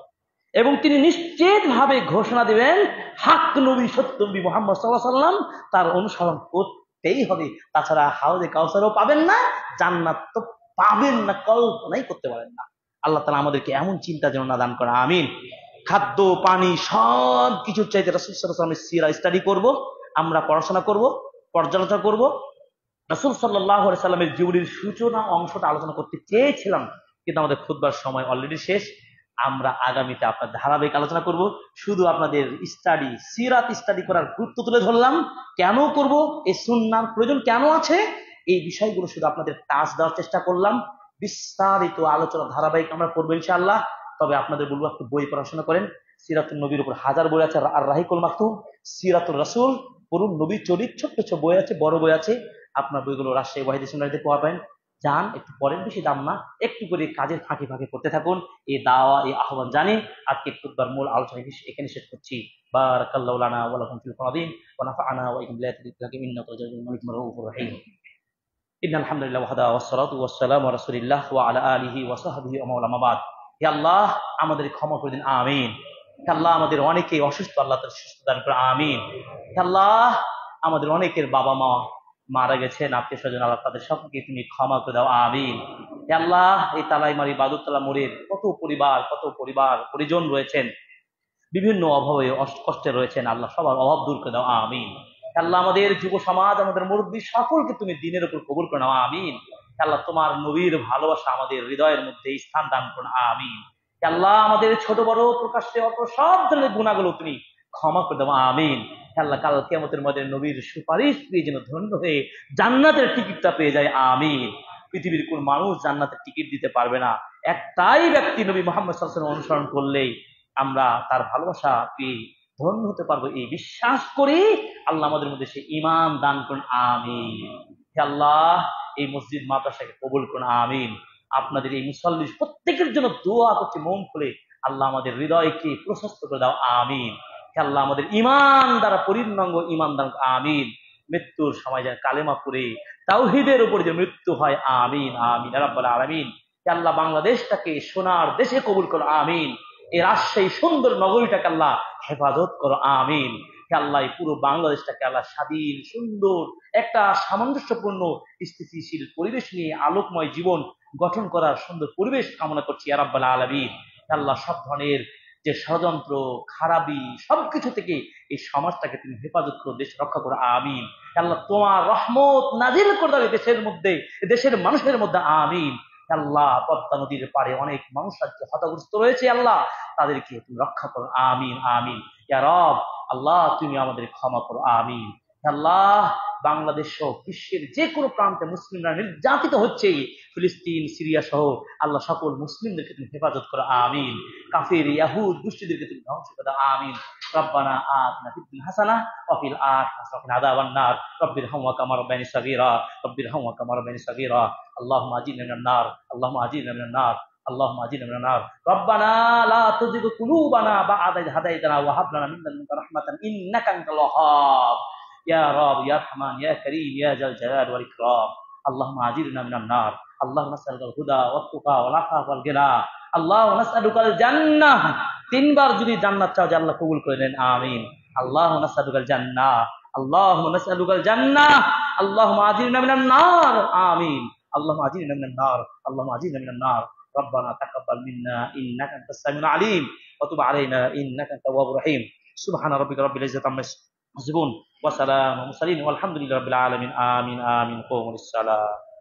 এবং তিনি নিশ্চিত ভাবে ঘোষণা দিবেন, হক নবী, সত্য নবী মুহাম্মদ সাল্লাল্লাহু আলাইহি ওয়াসাল্লাম, তার অনুসরণ করতেই হবে। তাছাড়া হাউজে কাউসারও পাবেন না, জান্নাত তো পাবেন না, কল্পনাই করতে পারেন না। আল্লাহ তাআলা আমাদেরকে এমন চিন্তা যেন না দান করা, আমিন। খাদ্য পানি সব কিছুর চাইতে রাসূল সাল্লাল্লাহু আলাইহি ওয়াসাল্লামের সিরা স্টাডি করব, আমরা পড়াশোনা করব, পর্যালোচনা করব। রাসূল সাল্লাল্লাহু আলাইহি সাল্লামের জীবনের সূচনা অংশটা আলোচনা করতে চেয়েছিলাম, কিন্তু আমাদের খুতবার সময় অলরেডি শেষ। আমরা আগামীতে আপনার ধারাবাহিক আলোচনা করব। শুধু আপনাদের স্টাডি, সিরাত স্টাডি করার গুরুত্ব তুলে ধরলাম। কেন করব, এই সুন্নাহর প্রয়োজন কেন আছে, এই বিষয়গুলো শুধু আপনাদের টাচ দেওয়ার চেষ্টা করলাম। বিস্তারিত আলোচনা ধারাবাহিক আমরা করবো ইনশাআল্লাহ। তবে আপনাদের বলবো একটু বই পড়াশোনা করেন। সিরাতুল নবীর উপর হাজার বই আছে, আর রাহিকুল মাকতুম, সিরাতুল রাসূল, পড়ুন। নবীর চরিত্র ছোট্ট ছোট বই আছে, বড় বই আছে। আপনার বইগুলো রাজশাহী ওয়াহিদ সেমিনারিতে পাবেন। যান, একটু পড়েন, বেশি দাম না, একটু করে কাজের ফাঁকে ফাঁকে করতে থাকুন। এই দাওয়া, এই আহ্বান জানি আজকে খুতবার মূল আলোচনা এখানে শেষ করছি। বারাকাল্লাহু লানা ওয়া লাকুম ফিল কোরআন ওয়া নাফা'না ওয়া ইয়াকুম বিআয়াতিহি ইন্নাকা জামিউল মালিকুর রাউফুর রহিম। ইন্নাল হামদুলিল্লাহ ওয়াহদা ওয়াসসালাতু ওয়াসসালামু আলা রাসূলিল্লাহ ওয়া আলা আলিহি ওয়া সাহবিহি ওয়া মাওলা মাবাদ। হে আল্লাহ, আমাদের ক্ষমা করে দিন, আমিন। হে আল্লাহ, আমাদের অনেকেই অসুস্থ, আল্লাহ তাআলা সুস্থ দান করে, আমিন। হে আল্লাহ, আমাদের অনেকের বাবা মা মারা গেছেন, আত্মীয় স্বজন, আল্লাহ তাদের সকলকে তুমি ক্ষমা করে দাও, আমিন। হে আল্লাহ, এই তালাইমারি বাদুরতলা মোড়ের কত পরিবার পরিজন রয়েছেন, বিভিন্ন অভাবে কষ্টে রয়েছেন, আল্লাহ সবার অভাব দূর করে দাও, আমিন। আল্লাহ, আমাদের যুব সমাজ, আমাদের মুরব্বী সকলকে তুমি দিনের উপর কবুল করে নাও, আমিন। আল্লাহ, তোমার নবীর ভালোবাসা আমাদের হৃদয়ের মধ্যে স্থান দান করুন, আমিন। আল্লাহ, আমাদের ছোট বড় প্রকাশ্যে অত সব ধরনের গুণাগুলো তুমি ক্ষমা করে দাও, আমিন। আল্লাহ, কাল কিয়ামতের মধ্যে নবীর সুপারিশ পেয়ে যেন ধন্য হয়ে জান্নাতের টিকিটটা পেয়ে যায়, আমিন। পৃথিবীর কোন মানুষ জান্নাতের টিকিট দিতে পারবে না, একটাই ব্যক্তি নবী মুহাম্মদ সাল্লাল্লাহু আলাইহি ওয়াসাল্লাম অনুসরণ করলেই আমরা তার ভালোবাসা পেয়ে ধন্য হতে পারবো, এই বিশ্বাস করি। আল্লাহ আমাদের মধ্যে সে ঈমান দান করুন, আমিন। হে আল্লাহ, এই মসজিদ মাদ্রাসাকে কবুল করুন, আমিন। আপনাদের এই মুসল্লি প্রত্যেকের জন্য দোয়া করতে মন খুলে আল্লাহ আমাদের হৃদয়কে প্রশস্ত করে দাও, আমিন। হে আল্লাহ, আমাদের ঈমান দ্বারা পরিপূর্ণাঙ্গ ঈমান দান, আমিন। মৃত্যুর সময় যেন কালেমা পড়ে তাওহীদের উপর যে মৃত্যু হয়, আমিন আমিন ইয়া রাব্বাল আলামিন। হে আল্লাহ, বাংলাদেশটাকে সোনার দেশে কবুল করো, আমিন। এই রাজশাহী সুন্দর নগরীটাকে আল্লাহ হেফাজত করো, আমিন। হে আল্লাহ, পুরো বাংলাদেশটাকে আল্লাহ স্বাধীন, সুন্দর একটা সামঞ্জস্যপূর্ণ স্থিতিশীল পরিবেশ নিয়ে আলোকময় জীবন গঠন করার সুন্দর পরিবেশ কামনা করছি, ইয়া রাব্বাল আলামিন। হে আল্লাহ, সব ধরনের যে ষড়যন্ত্র, খারাপি, সবকিছু থেকে এই সমাজটাকে তুমি হেফাজত করো, দেশ রক্ষা করো, আমিন। হে আল্লাহ, তোমার রহমত নাজিল করে দাও দেশের মধ্যে, দেশের মানুষের মধ্যে, আমিন। আল্লাহ, পদ্মা নদীর পাড়ে অনেক মানুষ আজকে হতগ্রস্ত রয়েছে, আল্লাহ তাদেরকে তুমি রক্ষা করো, আমিন আমিন ইয়া রব। আল্লাহ, তুমি আমাদের ক্ষমা করো, আমিন। আল্লাহ, বাংলাদেশ সহ বিশ্বের যে কোনো প্রান্তে মুসলিমরা নির্যাতিত হচ্ছে, ফিলিস্তিন, সিরিয়া সহ আল্লাহ সকল মুসলিমদেরকে তুমি হেফাজত করো, আমিন। কাফির ইয়াহুদ দুষ্টিদেরকে তুমি ধ্বংস করে দাও, আমিন। রব্বানা আতিনা ফিদ দুনিয়া হাসানাহ ওয়া ফিল আখিরাতি হাসানাহ ওয়া কিনা আযাবান নার। রব্বিরহামহুমা কামা রাব্বায়ানি সাগীরা, রব্বিরহামহুমা কামা রাব্বায়ানি সাগীরা। আল্লাহুম্মা আজিরনা মিনান নার, আল্লাহুম্মা আজিরনা মিনান নার, اللهم اجرنا من النار. ربنا لا تزغ قلوبنا بعد إذ هديتنا وهب لنا من لدنك رحمة إنك أنت الوهاب. يا رب يا رحمن يا كريم يا ذا الجلال والإكرام. اللهم اجرنا من النار. اللهم نسألك الهدى والتقى والعفاف والغنى. اللهم نسألك الجنة. তিনবার যদি জান্নাত চাও যে আল্লাহ কবুল করে নেন, আমিন। اللهم نسألك الجنة. اللهم نسألك الجنة. اللهم اجرنا من النار، آمين. اللهم اجرنا من النار. اللهم اجرنا من النار. ربنا تقبل منا انك انت السميع العليم وتب علينا انك انت التواب الرحيم. سبحان ربك رب العزة عما يصفون وسلام على المرسلين والحمد لله رب العالمين، آمين آمين. قوموا للصلاة.